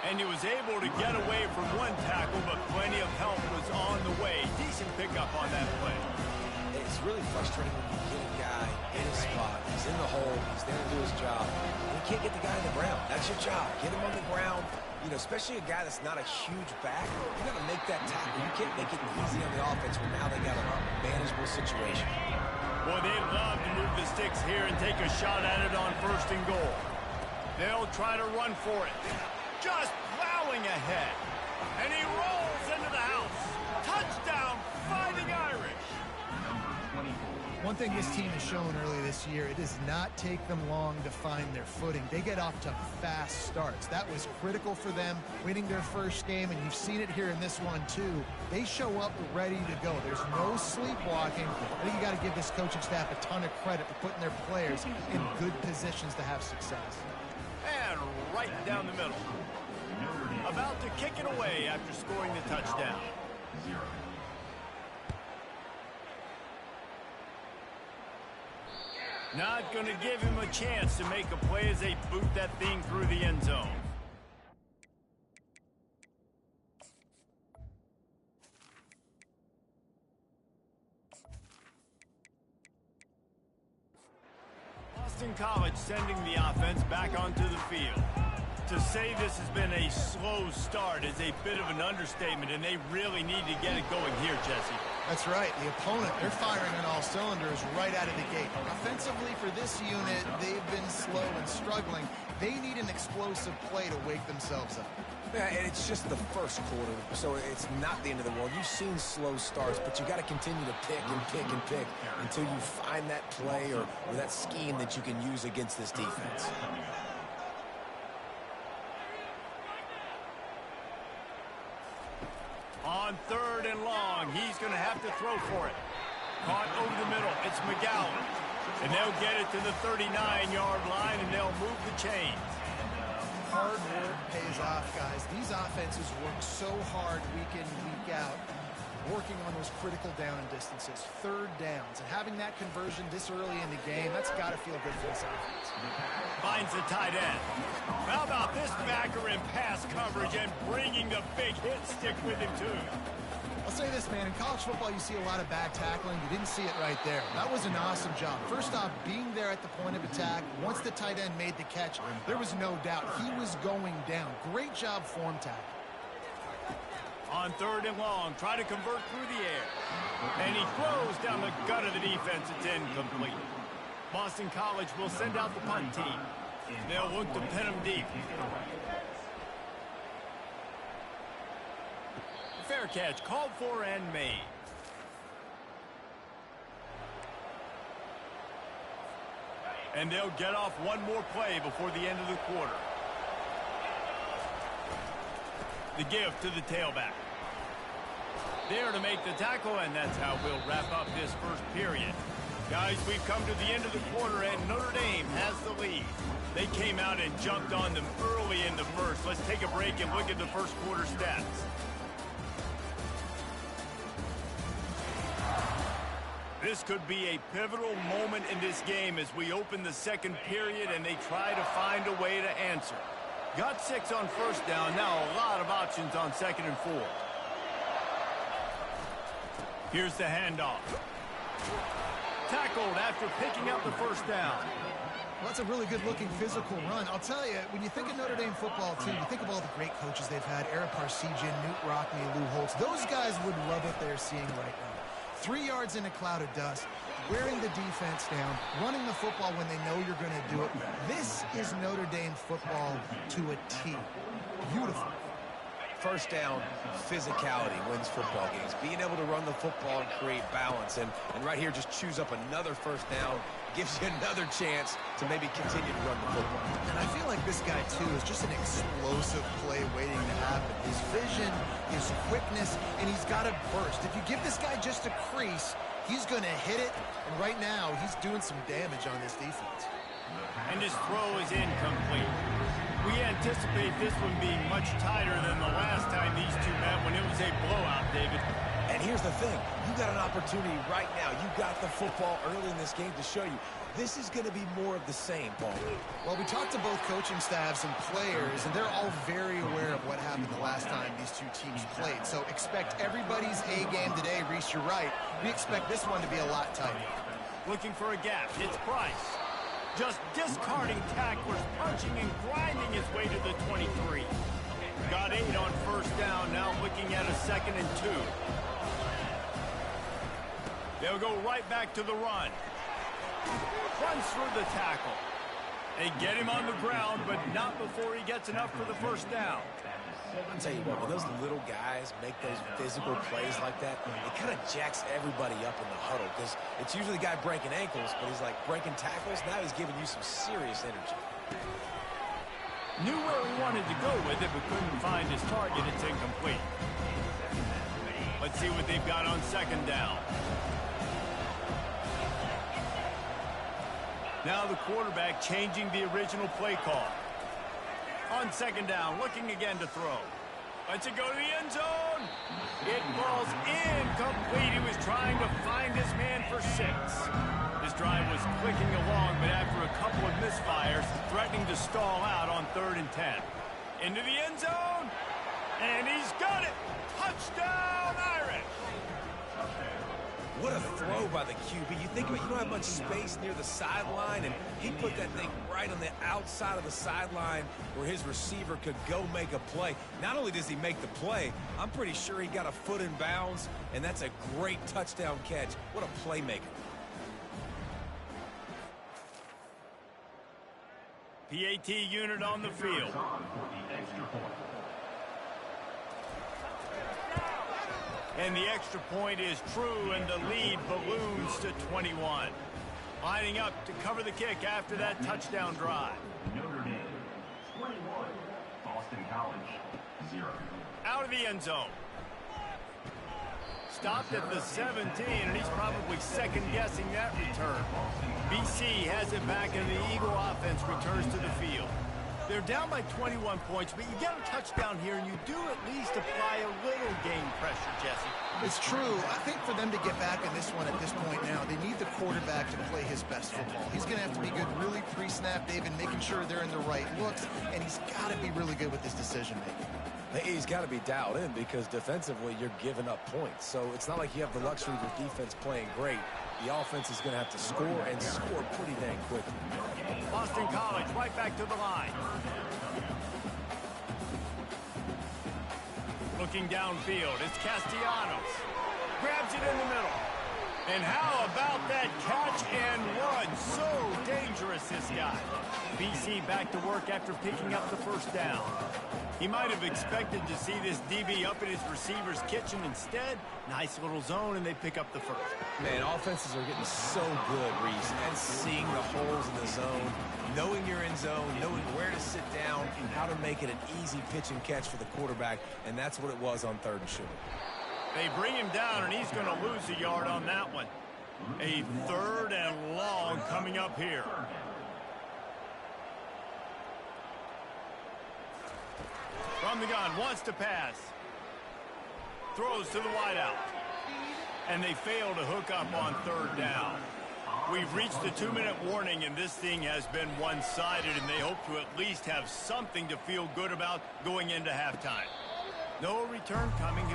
And he was able to get away from one tackle, but plenty of help was on the way. Decent pickup on that play. It's really frustrating when you get a guy in a spot. He's in the hole. He's there to do his job. And you can't get the guy on the ground. That's your job. Get him on the ground. You know, especially a guy that's not a huge back. You got to make that tackle. You can't make it easy on the offense when now they got a manageable situation. Well, they'd love to move the sticks here and take a shot at it on 1st and goal. They'll try to run for it. Just plowing ahead. And he rolls into the house. Touchdown, Fighting Irish. One thing this team has shown early this year, it does not take them long to find their footing. They get off to fast starts. That was critical for them winning their first game, and you've seen it here in this one too. They show up ready to go. There's no sleepwalking. I think you got to give this coaching staff a ton of credit for putting their players in good positions to have success. And right down the middle. About to kick it away after scoring the touchdown. Not going to give him a chance to make a play as they boot that thing through the end zone. Boston College sending the offense back onto the field. To say this has been a slow start is a bit of an understatement, and they really need to get it going here, Jesse. That's right. The opponent, they're firing on all cylinders right out of the gate. Offensively for this unit, they've been slow and struggling. They need an explosive play to wake themselves up. Yeah, and it's just the first quarter, so it's not the end of the world. You've seen slow starts, but you got to continue to pick and pick and pick until you find that play or that scheme that you can use against this defense. On 3rd and long, he's going to have to throw for it. Caught over the middle. It's McGowan. And they'll get it to the 39-yard line, and they'll move the chains. Hard work pays off, guys. These offenses work so hard week in, week out, working on those critical down and distances, 3rd downs. And having that conversion this early in the game, that's got to feel good for this offense. Finds the tight end. How about this backer in pass coverage and bringing the big hit stick with him, too? I'll say this, man. In college football, you see a lot of back tackling. You didn't see it right there. That was an awesome job. First off, being there at the point of attack. Once the tight end made the catch, there was no doubt he was going down. Great job form tackle. On 3rd and long, try to convert through the air. And he throws down the gut of the defense. It's incomplete. Boston College will send out the punt team. They'll look to pin him deep. Fair catch called for and made. And they'll get off one more play before the end of the quarter. The give to the tailback. There to make the tackle, and that's how we'll wrap up this first period. Guys, we've come to the end of the quarter, and Notre Dame has the lead. They came out and jumped on them early in the first. Let's take a break and look at the first quarter stats. This could be a pivotal moment in this game as we open the second period and they try to find a way to answer. Got 6 on first down, now a lot of options on 2nd and 4. Here's the handoff. Tackled after picking up the first down. Well, that's a really good-looking physical run. I'll tell you, when you think of Notre Dame football, too, you think of all the great coaches they've had, Eric Parsegian, Newt Rockne, Lou Holtz. Those guys would love what they're seeing right now. 3 yards in a cloud of dust, wearing the defense down, running the football when they know you're going to do it. This is Notre Dame football to a T. Beautiful. First down, physicality wins football games. Being able to run the football and create balance. And right here, just choose up another first down. Gives you another chance to maybe continue to run the football. And I feel like this guy, too, is just an explosive play waiting to happen. His vision, his quickness, and he's got a burst. If you give this guy just a crease, he's going to hit it. And right now, he's doing some damage on this defense. And his throw is incomplete. We anticipate this one being much tighter than the last time these two met when it was a blowout, David. And here's the thing. You got an opportunity right now. You got the football early in this game to show you. This is going to be more of the same, Paul. Well, we talked to both coaching staffs and players, and they're all very aware of what happened the last time these two teams played. So expect everybody's A game today. Reese, you're right. We expect this one to be a lot tighter. Looking for a gap. It's Price. Just discarding tacklers, punching and grinding his way to the 23. Got 8 on first down, now looking at a 2nd and 2. They'll go right back to the run. Runs through the tackle. They get him on the ground, but not before he gets enough for the first down. I'll tell you what, when those little guys make those physical plays like that, it kind of jacks everybody up in the huddle because it's usually the guy breaking ankles, but he's like breaking tackles. Now he's giving you some serious energy. Knew where he wanted to go with it, but couldn't find his target. It's incomplete. Let's see what they've got on 2nd down. Now the quarterback changing the original play call. On 2nd down, looking again to throw. Lets it go to the end zone. It falls incomplete. He was trying to find his man for 6. His drive was clicking along, but after a couple of misfires, threatening to stall out on 3rd and 10. Into the end zone, and he's got it. Touchdown, Irish. What a throw by the QB. You think about it, you don't have much space near the sideline, and he put that thing right on the outside of the sideline where his receiver could go make a play. Not only does he make the play, I'm pretty sure he got a foot in bounds, and that's a great touchdown catch. What a playmaker. PAT unit on the field. And the extra point is true, and the lead balloons to 21. Lining up to cover the kick after that touchdown drive. Notre Dame, 21. Boston College, 0. Out of the end zone. Stopped at the 17, and he's probably second-guessing that return. BC has it back, and the Eagle offense returns to the field. They're down by 21 points, but you get a touchdown here, and you do at least apply a little game pressure, Jesse. It's true. I think for them to get back in this one at this point now, they need the quarterback to play his best football. He's going to have to be good really pre-snap, David, making sure they're in the right looks, and he's got to be really good with his decision-making. He's got to be dialed in because defensively you're giving up points. So it's not like you have the luxury of your defense playing great. The offense is going to have to score and score pretty dang quickly. Boston College right back to the line. Looking downfield, it's Castellanos. Grabs it in the middle. And how about that catch and run? So dangerous, this guy. BC back to work after picking up the first down. He might have expected to see this DB up in his receiver's kitchen. Instead, nice little zone, and they pick up the first. Man, offenses are getting so good, Reese, and seeing the holes in the zone, knowing you're in zone, knowing where to sit down, and how to make it an easy pitch and catch for the quarterback, and that's what it was on 3rd and short. They bring him down, and he's going to lose a yard on that one. A 3rd and long coming up here. From the gun, wants to pass. Throws to the wideout. and they fail to hook up on third down. We've reached the 2-minute warning, and this thing has been one-sided, and they hope to at least have something to feel good about going into halftime. No return coming.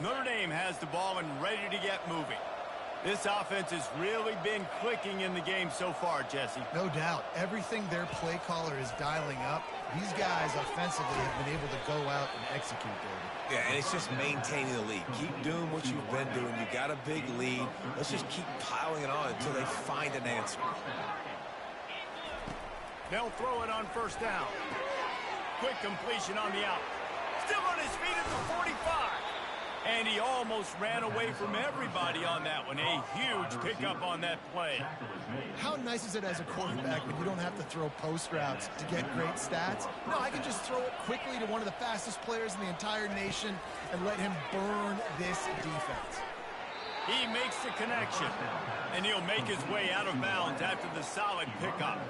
Notre Dame has the ball and ready to get moving. This offense has really been clicking in the game so far, Jesse. No doubt. Everything their play caller is dialing up, these guys offensively have been able to go out and execute, David. Yeah, and it's just maintaining the lead. Keep doing what you've been doing. You got a big lead. Let's just keep piling it on until they find an answer. They'll throw it on first down. Quick completion on the out. Still on his feet at the 45. And he almost ran away from everybody on that one. A huge pickup on that play. How nice is it as a quarterback when you don't have to throw post routes to get great stats? No, I can just throw it quickly to one of the fastest players in the entire nation and let him burn this defense. He makes the connection, and he'll make his way out of bounds after the solid pickup.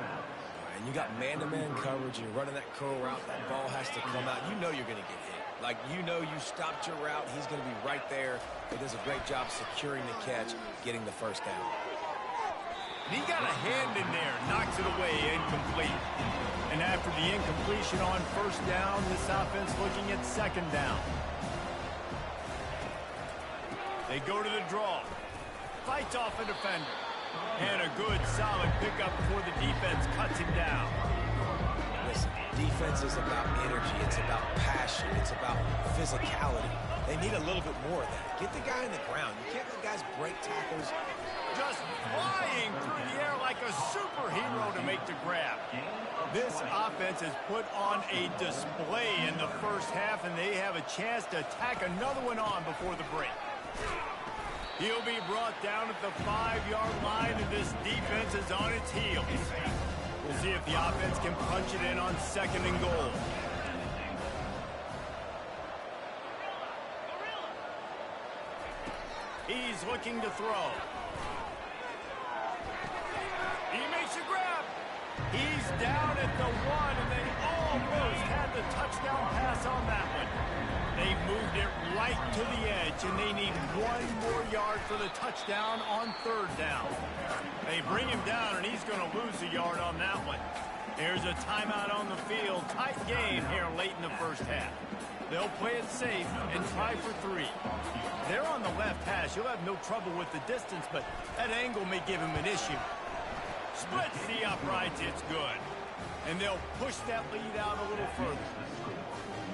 And you got man-to-man coverage. You're running that curl route. That ball has to come out. You know you're going to get hit. Like, you know you stopped your route. He's going to be right there. He does a great job securing the catch, getting the first down. He got a hand in there, knocks it away, incomplete. And after the incompletion on first down, this offense looking at second down. They go to the draw. Fights off a defender. And a good, solid pickup before the defense cuts him down. Listen, defense is about energy. It's about passion. It's about physicality. They need a little bit more of that. Get the guy in the ground. You can't let guys break tackles. Just flying through the air like a superhero to make the grab. This offense has put on a display in the first half, and they have a chance to tack another one on before the break. He'll be brought down at the 5-yard line, and this defense is on its heels. We'll see if the offense can punch it in on second and goal. He's looking to throw. He makes a grab. He's down at the 1, and they almost had the touchdown pass on that one. They've moved it right to the edge, and they need 1 more yard for the touchdown on third down. They bring him down, and he's going to lose a yard on that one. There's a timeout on the field. Tight game here late in the first half. They'll play it safe and try for 3. They're on the left hash. He'll have no trouble with the distance, but that angle may give him an issue. Splits the uprights. It's good. And they'll push that lead out a little further.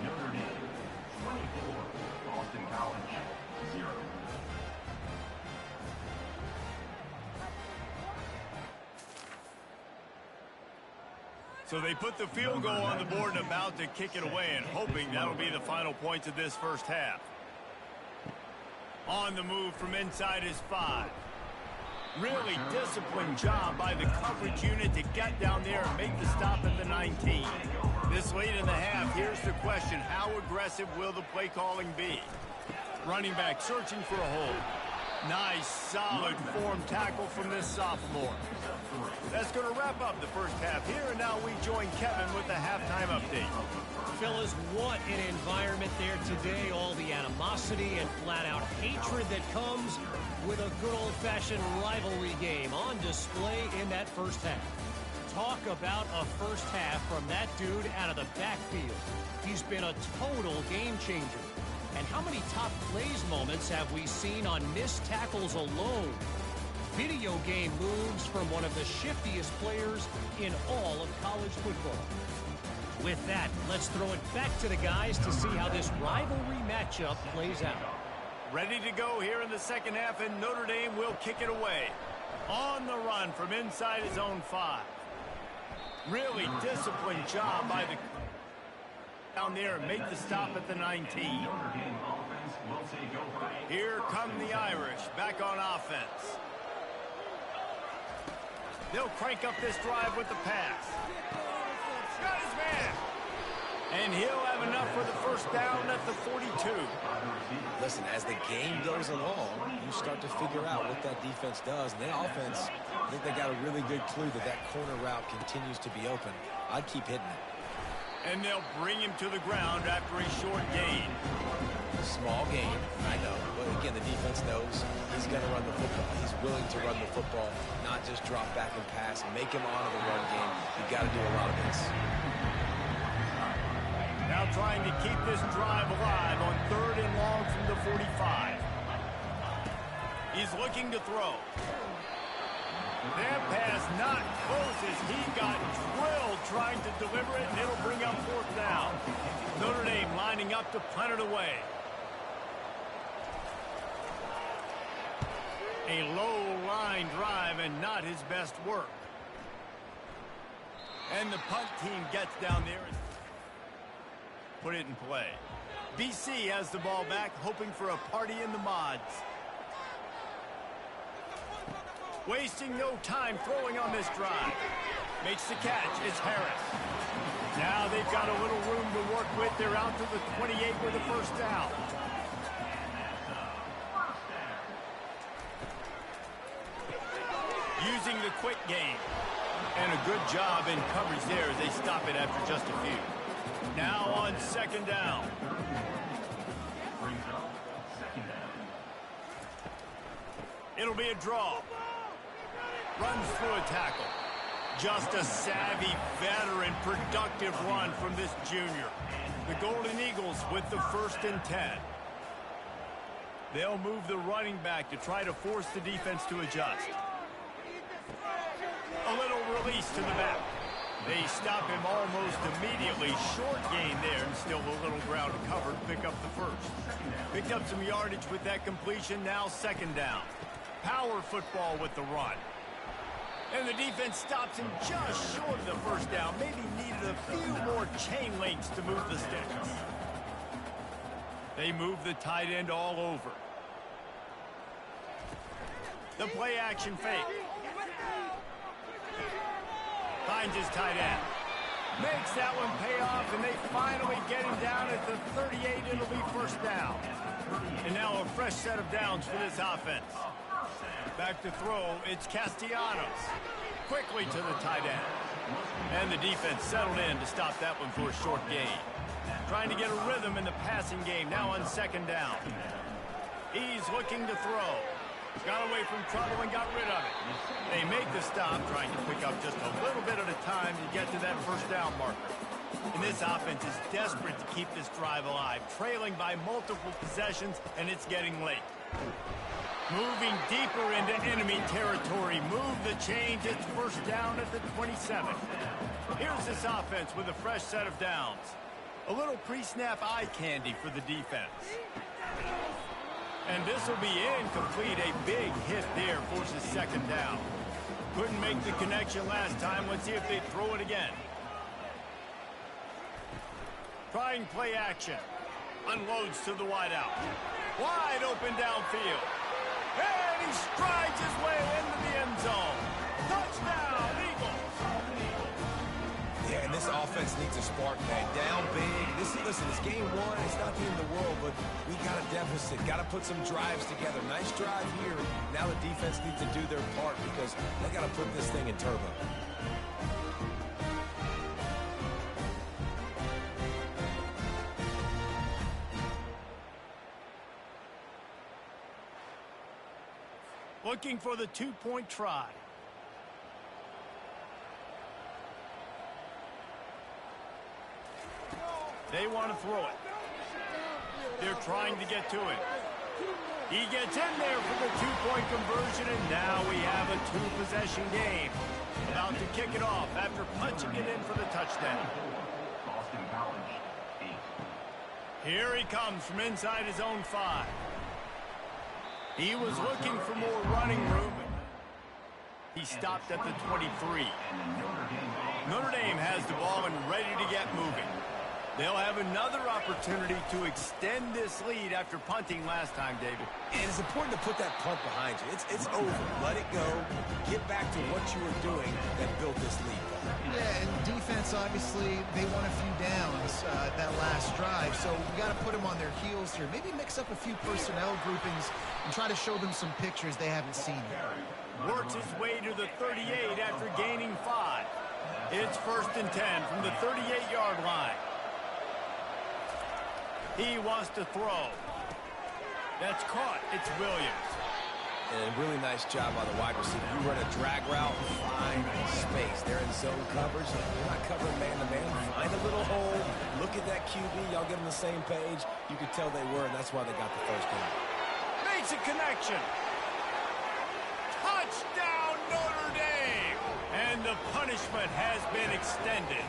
Notre Dame, 24. Boston College, 0. So they put the field goal on the board and about to kick it away, and hoping that'll be the final points of this first half. On the move from inside his 5. Really disciplined job by the coverage unit to get down there and make the stop at the 19. This late in the half, here's the question. How aggressive will the play calling be? Running back searching for a hole. Nice, solid form tackle from this sophomore. That's going to wrap up the first half here, and now we join Kevin with the halftime update. Fellas, what an environment there today. All the animosity and flat-out hatred that comes with a good old-fashioned rivalry game on display in that first half. Talk about a first half from that dude out of the backfield. He's been a total game changer. And how many top plays moments have we seen on missed tackles alone? Video game moves from one of the shiftiest players in all of college football. With that, let's throw it back to the guys to see how this rivalry matchup plays out. Ready to go here in the second half, and Notre Dame will kick it away. On the run from inside his own 5. Really disciplined job by the down there and make the stop at the 19. Here come the Irish back on offense. They'll crank up this drive with the pass. Got his man. And he'll have enough for the first down at the 42. Listen, as the game goes along, you start to figure out what that defense does. And that offense, I think they got a really good clue that that corner route continues to be open. I'd keep hitting it. And they'll bring him to the ground after a short gain. Small gain, I know. But again, the defense knows he's going to run the football. He's willing to run the football, not just drop back and pass, make him honor the run game. You've got to do a lot of this. Now trying to keep this drive alive on 3rd and long from the 45. He's looking to throw. That pass not close as he got drilled trying to deliver it, and it'll bring up 4th down. Notre Dame lining up to punt it away. A low line drive and not his best work. And the punt team gets down there and put it in play. BC has the ball back, hoping for a party in the mods. Wasting no time throwing on this drive. Makes the catch. It's Harris. Now they've got a little room to work with. They're out to the 28 with a 1st down. Using the quick game. And a good job in coverage there as they stop it after just a few. Now on 2nd down. It'll be a draw. Runs through a tackle. Just a savvy, veteran, productive run from this junior. The Golden Eagles with the 1st and 10. They'll move the running back to try to force the defense to adjust. A little release to the back. They stop him almost immediately. Short gain there, and still a little ground covered. Pick up the 1st. Picked up some yardage with that completion. Now 2nd down. Power football with the run. And the defense stops him just short of the 1st down. Maybe needed a few more chain links to move the sticks. They move the tight end all over. The play action fake. Finds his tight end. Makes that one pay off, and they finally get him down at the 38. It'll be 1st down. And now a fresh set of downs for this offense. Back to throw, it's Castellanos. Quickly to the tight end. And the defense settled in to stop that one for a short gain. Trying to get a rhythm in the passing game, now on 2nd down. He's looking to throw. Got away from trouble and got rid of it. They make the stop, trying to pick up just a little bit at a time to get to that 1st down marker. And this offense is desperate to keep this drive alive, trailing by multiple possessions, and it's getting late. Moving deeper into enemy territory. Move the change. It's 1st down at the 27. Here's this offense with a fresh set of downs. A little pre-snap eye candy for the defense. And this will be incomplete. A big hit there forces 2nd down. Couldn't make the connection last time. Let's see if they throw it again. Trying play action. Unloads to the wideout. Wide open downfield. And he strides his way into the end zone. Touchdown, Eagles. Yeah, and this offense needs a spark, man. Down big. Listen, it's game 1. It's not the end of the world, but we got a deficit. Got to put some drives together. Nice drive here. Now the defense needs to do their part because they got to put this thing in turbo. Looking for the 2-point try. They want to throw it. They're trying to get to it. He gets in there for the 2-point conversion, and now we have a 2-possession game. About to kick it off after punching it in for the touchdown. Boston College, 8. Here he comes from inside his own 5. He was looking for more running room. He stopped at the 23. Notre Dame has the ball and ready to get moving. They'll have another opportunity to extend this lead after punting last time, David. And it's important to put that punt behind you. It's over. Let it go. Get back to what you were doing that built this lead. Yeah, and defense, obviously, they won a few downs that last drive, so we got to put them on their heels here. Maybe mix up a few personnel groupings and try to show them some pictures they haven't seen yet. Works his way to the 38 after gaining 5. It's 1st and 10 from the 38-yard line. He wants to throw. That's caught. It's Williams. And a really nice job by the wide receiver. You run a drag route, find space. They're in zone coverage. They're not covering man-to-man. Find a little hole. Look at that QB. Y'all get on the same page. You could tell they were, and that's why they got the first down. Makes a connection. Touchdown, Notre Dame. And the punishment has been extended.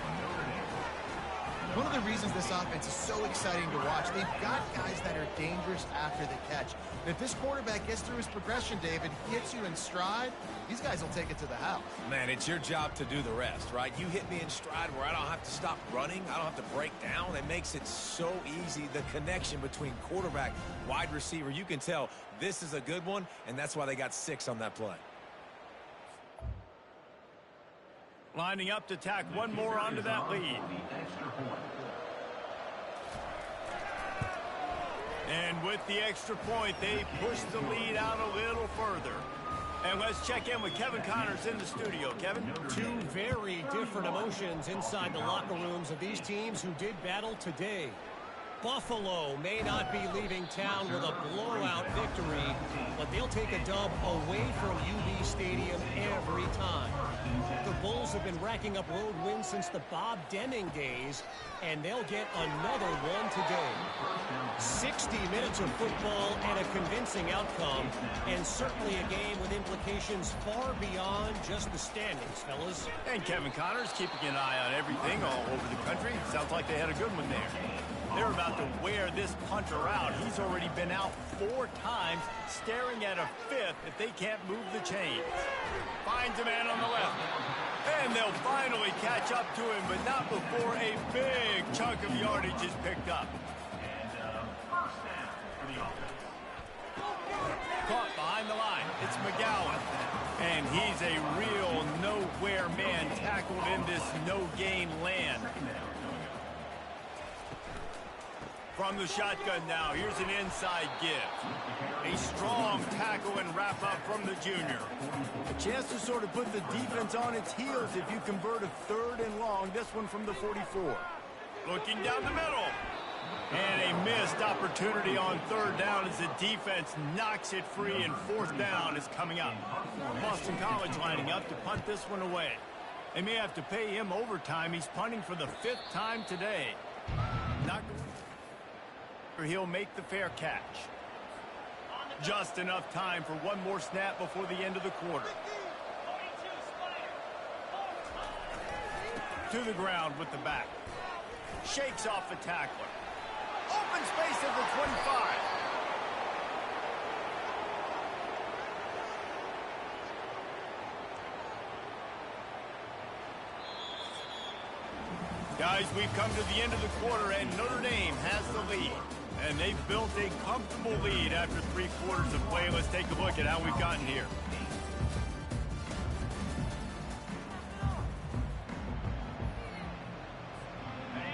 One of the reasons this offense is so exciting to watch, they've got guys that are dangerous after the catch. If this quarterback gets through his progression, David, hits you in stride, these guys will take it to the house. Man, it's your job to do the rest, right? You hit me in stride where I don't have to stop running. I don't have to break down. It makes it so easy. The connection between quarterback, wide receiver, you can tell this is a good one, and that's why they got 6 on that play. Lining up to tack one more onto that lead. And with the extra point, they push the lead out a little further. And let's check in with Kevin Connors in the studio. Kevin? Two very different emotions inside the locker rooms of these teams who did battle today. Buffalo may not be leaving town with a blowout victory, but they'll take a dub away from UB Stadium every time. The Bulls have been racking up road wins since the Bob Deming days, and they'll get another one today. 60 minutes of football and a convincing outcome, and certainly a game with implications far beyond just the standings, fellas. And Kevin Connors keeping an eye on everything all over the country. Sounds like they had a good one there. They're about to wear this punter out. He's already been out 4 times, staring at a 5th if they can't move the chains. Finds a man on the left. And they'll finally catch up to him, but not before a big chunk of yardage is picked up. Caught behind the line. It's McGowan. And he's a real nowhere man tackled in this no-gain land. From the shotgun now, here's an inside give. A strong tackle and wrap up from the junior. A chance to sort of put the defense on its heels if you convert a 3rd and long, this one from the 44. Looking down the middle. And a missed opportunity on 3rd down as the defense knocks it free, and 4th down is coming up. Boston College lining up to punt this one away. They may have to pay him overtime. He's punting for the 5th time today. Not he'll make the fair catch. Just enough time for one more snap before the end of the quarter. To the ground with the back. Shakes off the tackler. Open space at the 25. Guys, we've come to the end of the quarter, and Notre Dame has the lead. And they've built a comfortable lead after 3 quarters of play. Let's take a look at how we've gotten here.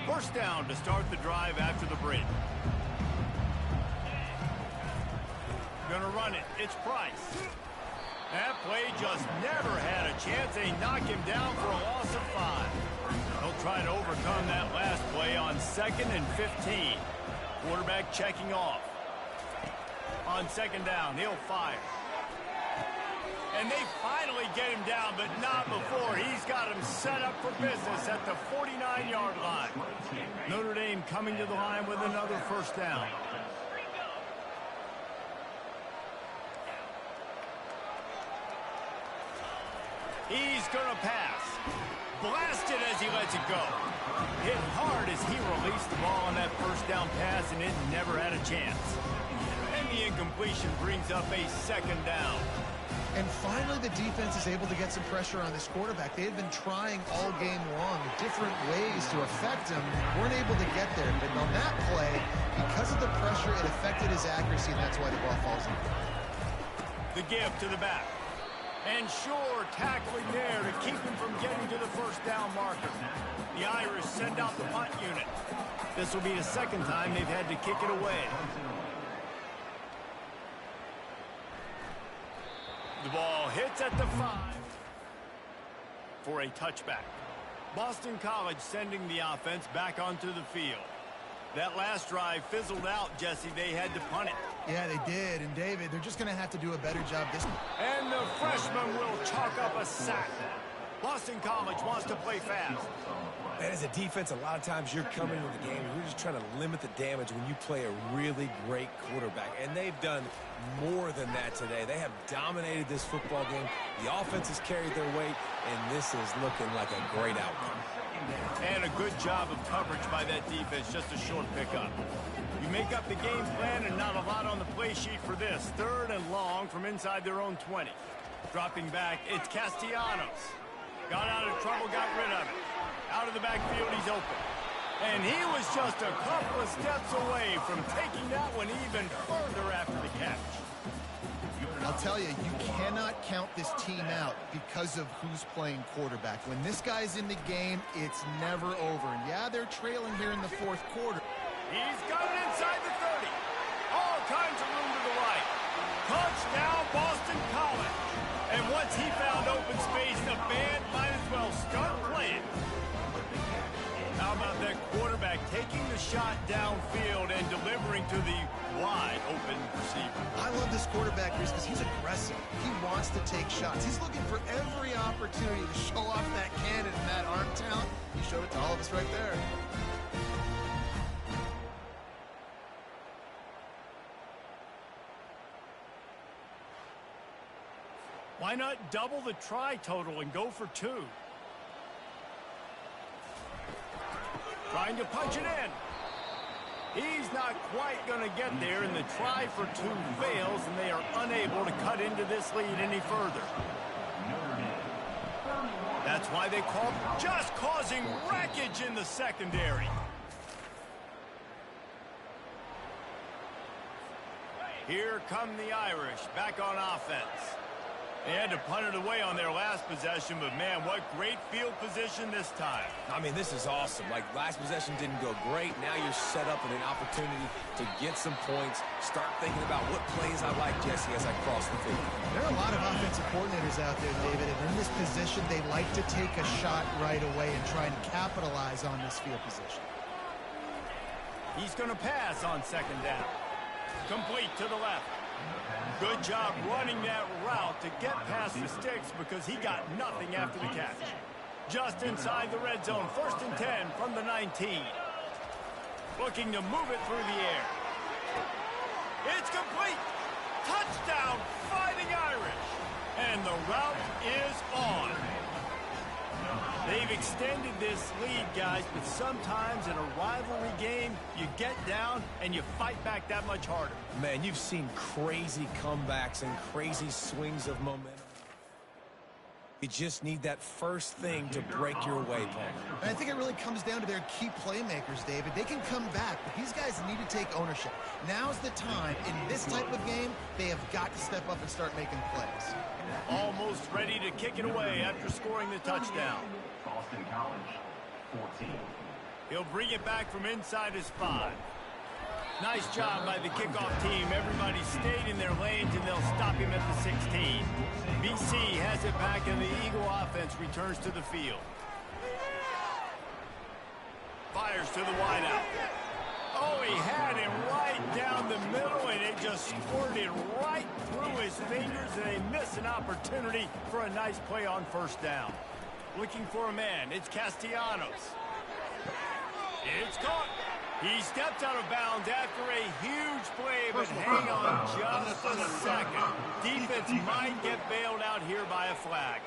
First down to start the drive after the break. Gonna run it. It's Price. That play just never had a chance. They knock him down for a loss of 5. They'll try to overcome that last play on 2nd and 15. Quarterback checking off. On 2nd down, he'll fire. And they finally get him down, but not before. He's got him set up for business at the 49-yard line. Notre Dame coming to the line with another 1st down. He's going to pass. Blasted as he lets it go. Hit hard as he released the ball on that 1st down pass, and it never had a chance. And the incompletion brings up a 2nd down. And finally, the defense is able to get some pressure on this quarterback. They had been trying all game long different ways to affect him. Weren't able to get there. But on that play, because of the pressure, it affected his accuracy, and that's why the ball falls in. The give to the back. And sure, tackling there to keep him from getting to the 1st down marker. The Irish send out the punt unit. This will be the 2nd time they've had to kick it away. The ball hits at the 5 for a touchback. Boston College sending the offense back onto the field. That last drive fizzled out, Jesse. They had to punt it. Yeah, they did. And, David, they're just going to have to do a better job this time. And the freshman will chalk up a sack. Boston College wants to play fast. And as a defense, a lot of times you're coming into the game and you're just trying to limit the damage when you play a really great quarterback. And they've done more than that today. They have dominated this football game. The offense has carried their weight, and this is looking like a great outcome. And a good job of coverage by that defense, just a short pickup. You make up the game plan and not a lot on the play sheet for this. 3rd and long from inside their own 20. Dropping back, it's Castellanos. Got out of trouble, got rid of it. Out of the backfield, he's open. And he was just a couple of steps away from taking that one even further after the catch. I'll tell you, you cannot count this team out because of who's playing quarterback. When this guy's in the game, it's never over. And yeah, they're trailing here in the 4th quarter. He's got it inside the 30. All kinds of room to the right. Touchdown, Boston College. And once he found open space, the band might as well start playing. How about that quarterback taking the shot downfield and delivering to the wide open receiver? I love this quarterback, Reese, because he's aggressive. He wants to take shots. He's looking for every opportunity to show off that cannon and that arm talent. He showed it to all of us right there. Why not double the try total and go for 2? Trying to punch it in. He's not quite going to get there, and the try for 2 fails, and they are unable to cut into this lead any further. That's why they call just causing wreckage in the secondary. Here come the Irish back on offense. They had to punt it away on their last possession, but, man, what great field position this time. I mean, this is awesome. Like, last possession didn't go great. Now you're set up with an opportunity to get some points. Start thinking about what plays I like, Jesse, as I cross the field. There are a lot of offensive coordinators out there, David, and in this position, they like to take a shot right away and try and capitalize on this field position. He's going to pass on 2nd down. Complete to the left. Good job running that route to get past the sticks because he got nothing after the catch. Just inside the red zone, 1st and 10 from the 19. Looking to move it through the air. It's complete. Touchdown, Fighting Irish. And the route is on. They've extended this lead, guys, but sometimes in a rivalry game, you get down and you fight back that much harder. Man, you've seen crazy comebacks and crazy swings of momentum. You just need that first thing to break your way, Paul. And I think it really comes down to their key playmakers, David. They can come back, but these guys need to take ownership. Now's the time. In this type of game, they have got to step up and start making plays. Almost ready to kick it away after scoring the touchdown. Boston College, 14. He'll bring it back from inside his 5. Nice job by the kickoff team. Everybody stayed in their lanes, and they'll stop him at the 16. BC has it back, and the Eagle offense returns to the field. Fires to the wideout. Oh, he had him right down the middle, and it just squirted right through his fingers, and they miss an opportunity for a nice play on 1st down. Looking for a man. It's Castellanos. It's caught. He stepped out of bounds after a huge play, but hang on just a second. Defense might get bailed out here by a flag.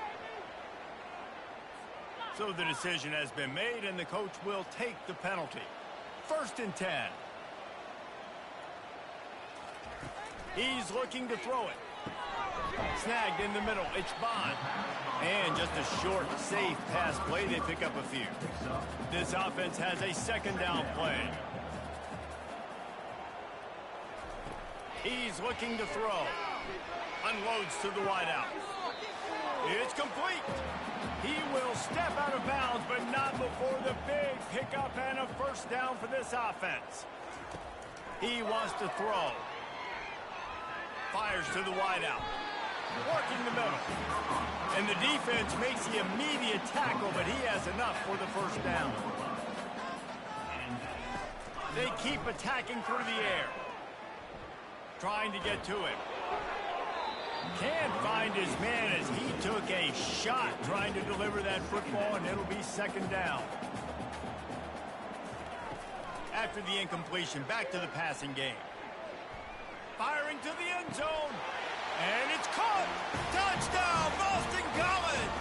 So the decision has been made, and the coach will take the penalty. 1st and 10. He's looking to throw it. Snagged in the middle. It's Bond. And just a short, safe pass play. They pick up a few. This offense has a 2nd down play. He's looking to throw. Unloads to the wideout. It's complete. He will step out of bounds, but not before the big pickup and a 1st down for this offense. He wants to throw. Fires to the wideout. working the middle. And the defense makes the immediate tackle, but he has enough for the first down. They keep attacking through the air. Trying to get to him. Can't find his man as he took a shot trying to deliver that football, and it'll be second down. After the incompletion, back to the passing game. Firing to the end zone. And it's caught. Touchdown, Boston College.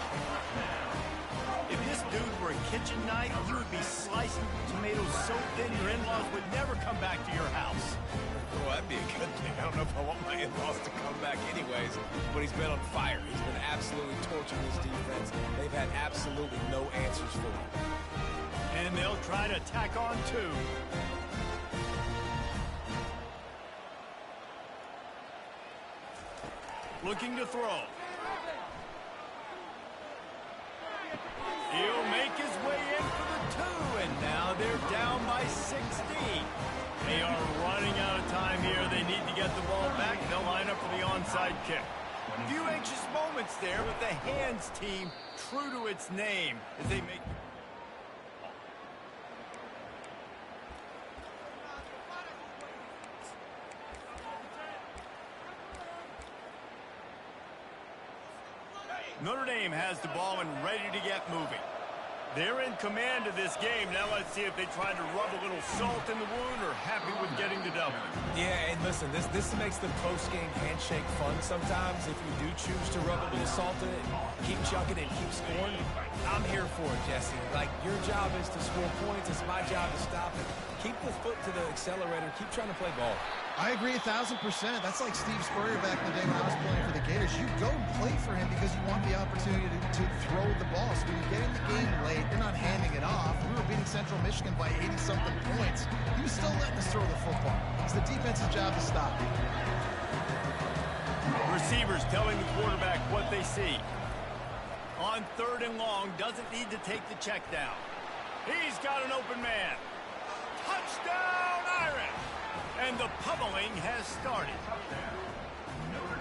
If this dude were a kitchen knife, you would be slicing tomatoes so thin your in-laws would never come back to your house. Well, that'd be a good thing. I don't know if I want my in-laws to come back anyways, but he's been on fire. He's been absolutely torching this defense. They've had absolutely no answers for him. And they'll try to tack on two. Looking to throw. He'll make his way in for the two, and now they're down by 16. They are running out of time here. They need to get the ball back. They'll line up for the onside kick. A few anxious moments there, but the hands team true to its name as they make... Notre Dame has the ball and ready to get moving. They're in command of this game. Now let's see if they try to rub a little salt in the wound or happy with getting the W. Yeah, and listen, this makes the post-game handshake fun sometimes. If you do choose to rub a little salt in it, keep chucking it, keep scoring. I'm here for it, Jesse. Like, your job is to score points. It's my job to stop it. Keep the foot to the accelerator. Keep trying to play ball. I agree 1,000%. That's like Steve Spurrier back in the day when I was playing for the Gators. You go and play for him because you want the opportunity to throw the ball. So when you get in the game late, you're not handing it off. We were beating Central Michigan by 80-something points. He was still letting us throw the football. It's the defense's job to stop it. Receivers telling the quarterback what they see. On 3rd and long, doesn't need to take the check down. He's got an open man. Touchdown, Irish! And the pummeling has started.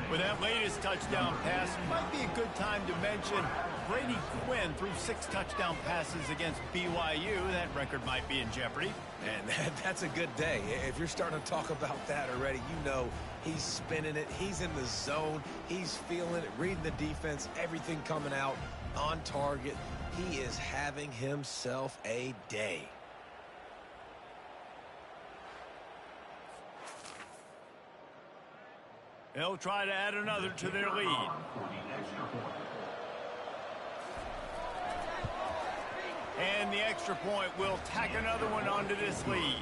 With that latest touchdown pass, might be a good time to mention Brady Quinn threw 6 touchdown passes against BYU. That record might be in jeopardy. And that's a good day. If you're starting to talk about that already, you know he's spinning it. He's in the zone. He's feeling it, reading the defense, everything coming out on target. He is having himself a day. They'll try to add another to their lead. And the extra point will tack another one onto this lead.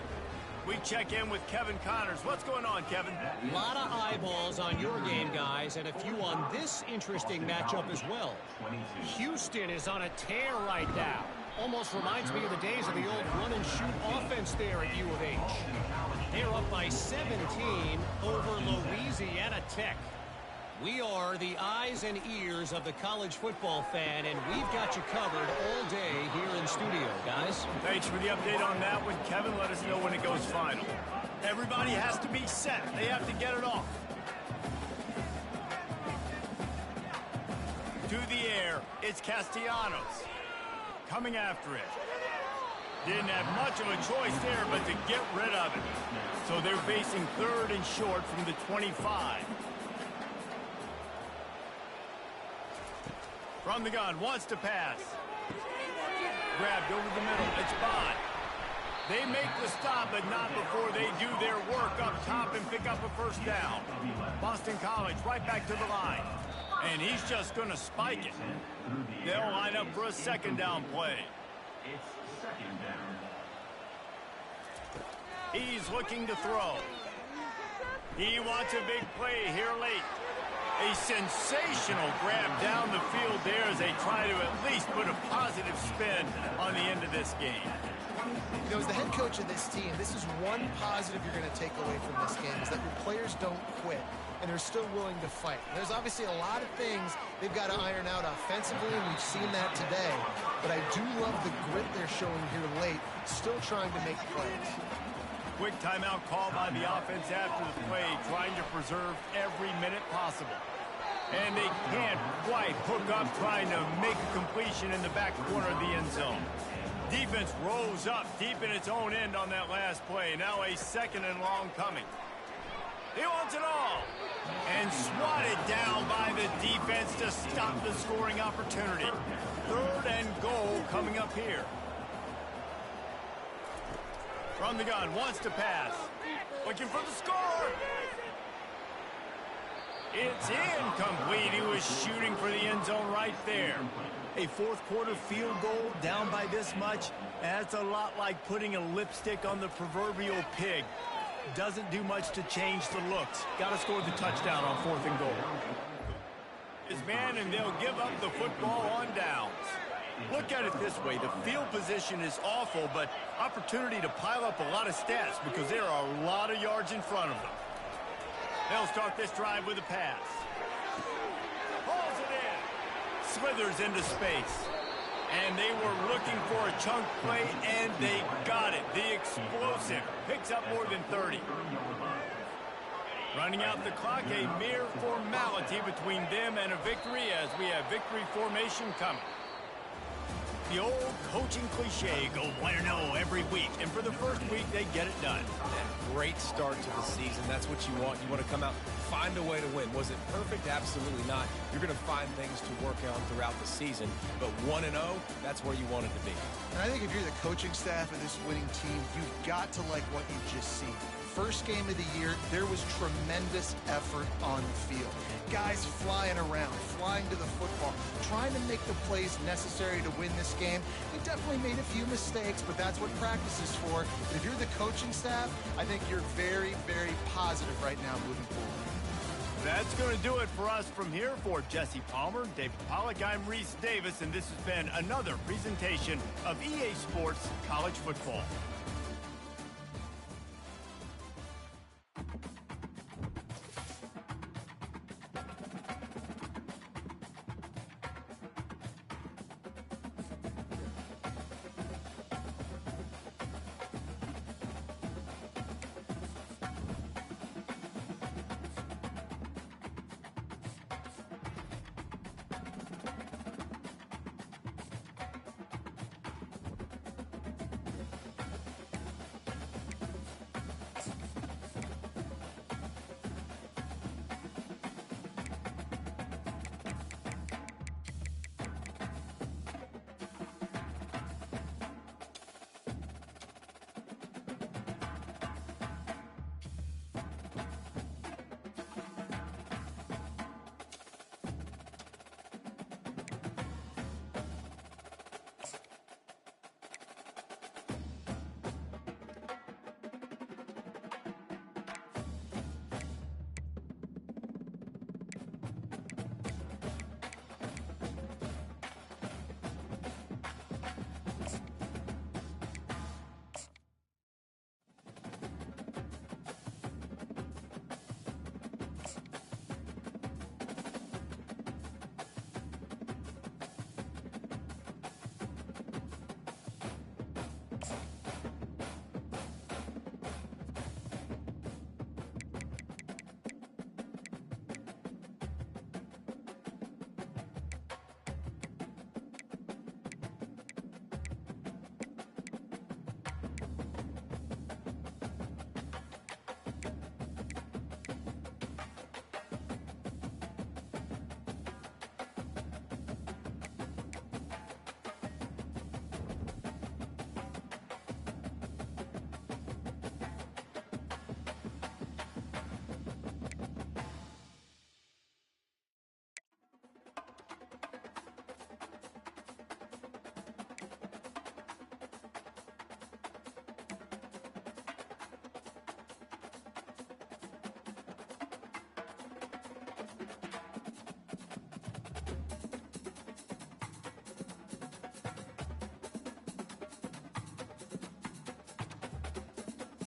We check in with Kevin Connors. What's going on, Kevin? A lot of eyeballs on your game, guys, and a few on this interesting matchup as well. Houston is on a tear right now. Almost reminds me of the days of the old run-and-shoot offense there at U of H. They're up by 17 over Louisiana Tech. We are the eyes and ears of the college football fan, and we've got you covered all day here in studio, guys. Thanks for the update on that one, Kevin. Let us know when it goes final. Everybody has to be set. They have to get it off. To the air, it's Castellanos. Coming after it. Didn't have much of a choice there, but to get rid of it. So they're facing 3rd and short from the 25. From the gun, wants to pass. Grabbed over the middle, it's Bond. They make the stop, but not before they do their work up top and pick up a first down. Boston College right back to the line. And he's just going to spike it. They'll line up for a second down play. It's second down. He's looking to throw. He wants a big play here late. A sensational grab down the field there as they try to at least put a positive spin on the end of this game. You know, as the head coach of this team, this is one positive you're going to take away from this game, is that your players don't quit, and they're still willing to fight. There's obviously a lot of things they've got to iron out offensively, and we've seen that today. But I do love the grit they're showing here late, still trying to make plays. Quick timeout call by the offense after the play, trying to preserve every minute possible. And they can't quite hook up trying to make a completion in the back corner of the end zone. Defense rose up deep in its own end on that last play. Now a 2nd and long coming. He wants it all. And swatted down by the defense to stop the scoring opportunity. 3rd and goal coming up here. From the gun, wants to pass. Looking for the score. It's incomplete. He was shooting for the end zone right there. A 4th quarter field goal down by this much. That's a lot like putting a lipstick on the proverbial pig. Doesn't do much to change the looks. Got to score the touchdown on 4th and goal. His man, and they'll give up the football on downs. Look at it this way. The field position is awful, but opportunity to pile up a lot of stats because there are a lot of yards in front of them. They'll start this drive with a pass. Hauls it in. Slithers into space. And they were looking for a chunk play, and they got it. The explosive picks up more than 30. Running out the clock, a mere formality between them and a victory as we have victory formation coming. The old coaching cliche, go 1-0 every week. And for the first week, they get it done. Great start to the season. That's what you want. You want to come out, find a way to win. Was it perfect? Absolutely not. You're going to find things to work on throughout the season. But 1-0, that's where you want it to be. And I think if you're the coaching staff of this winning team, you've got to like what you've just seen. First game of the year, there was tremendous effort on the field. Guys flying around, flying to the football, trying to make the plays necessary to win this game. They definitely made a few mistakes, but that's what practice is for. And if you're the coaching staff, I think you're very, very positive right now moving forward. That's going to do it for us from here. For Jesse Palmer, David Pollack, I'm Reese Davis, and this has been another presentation of EA Sports College Football.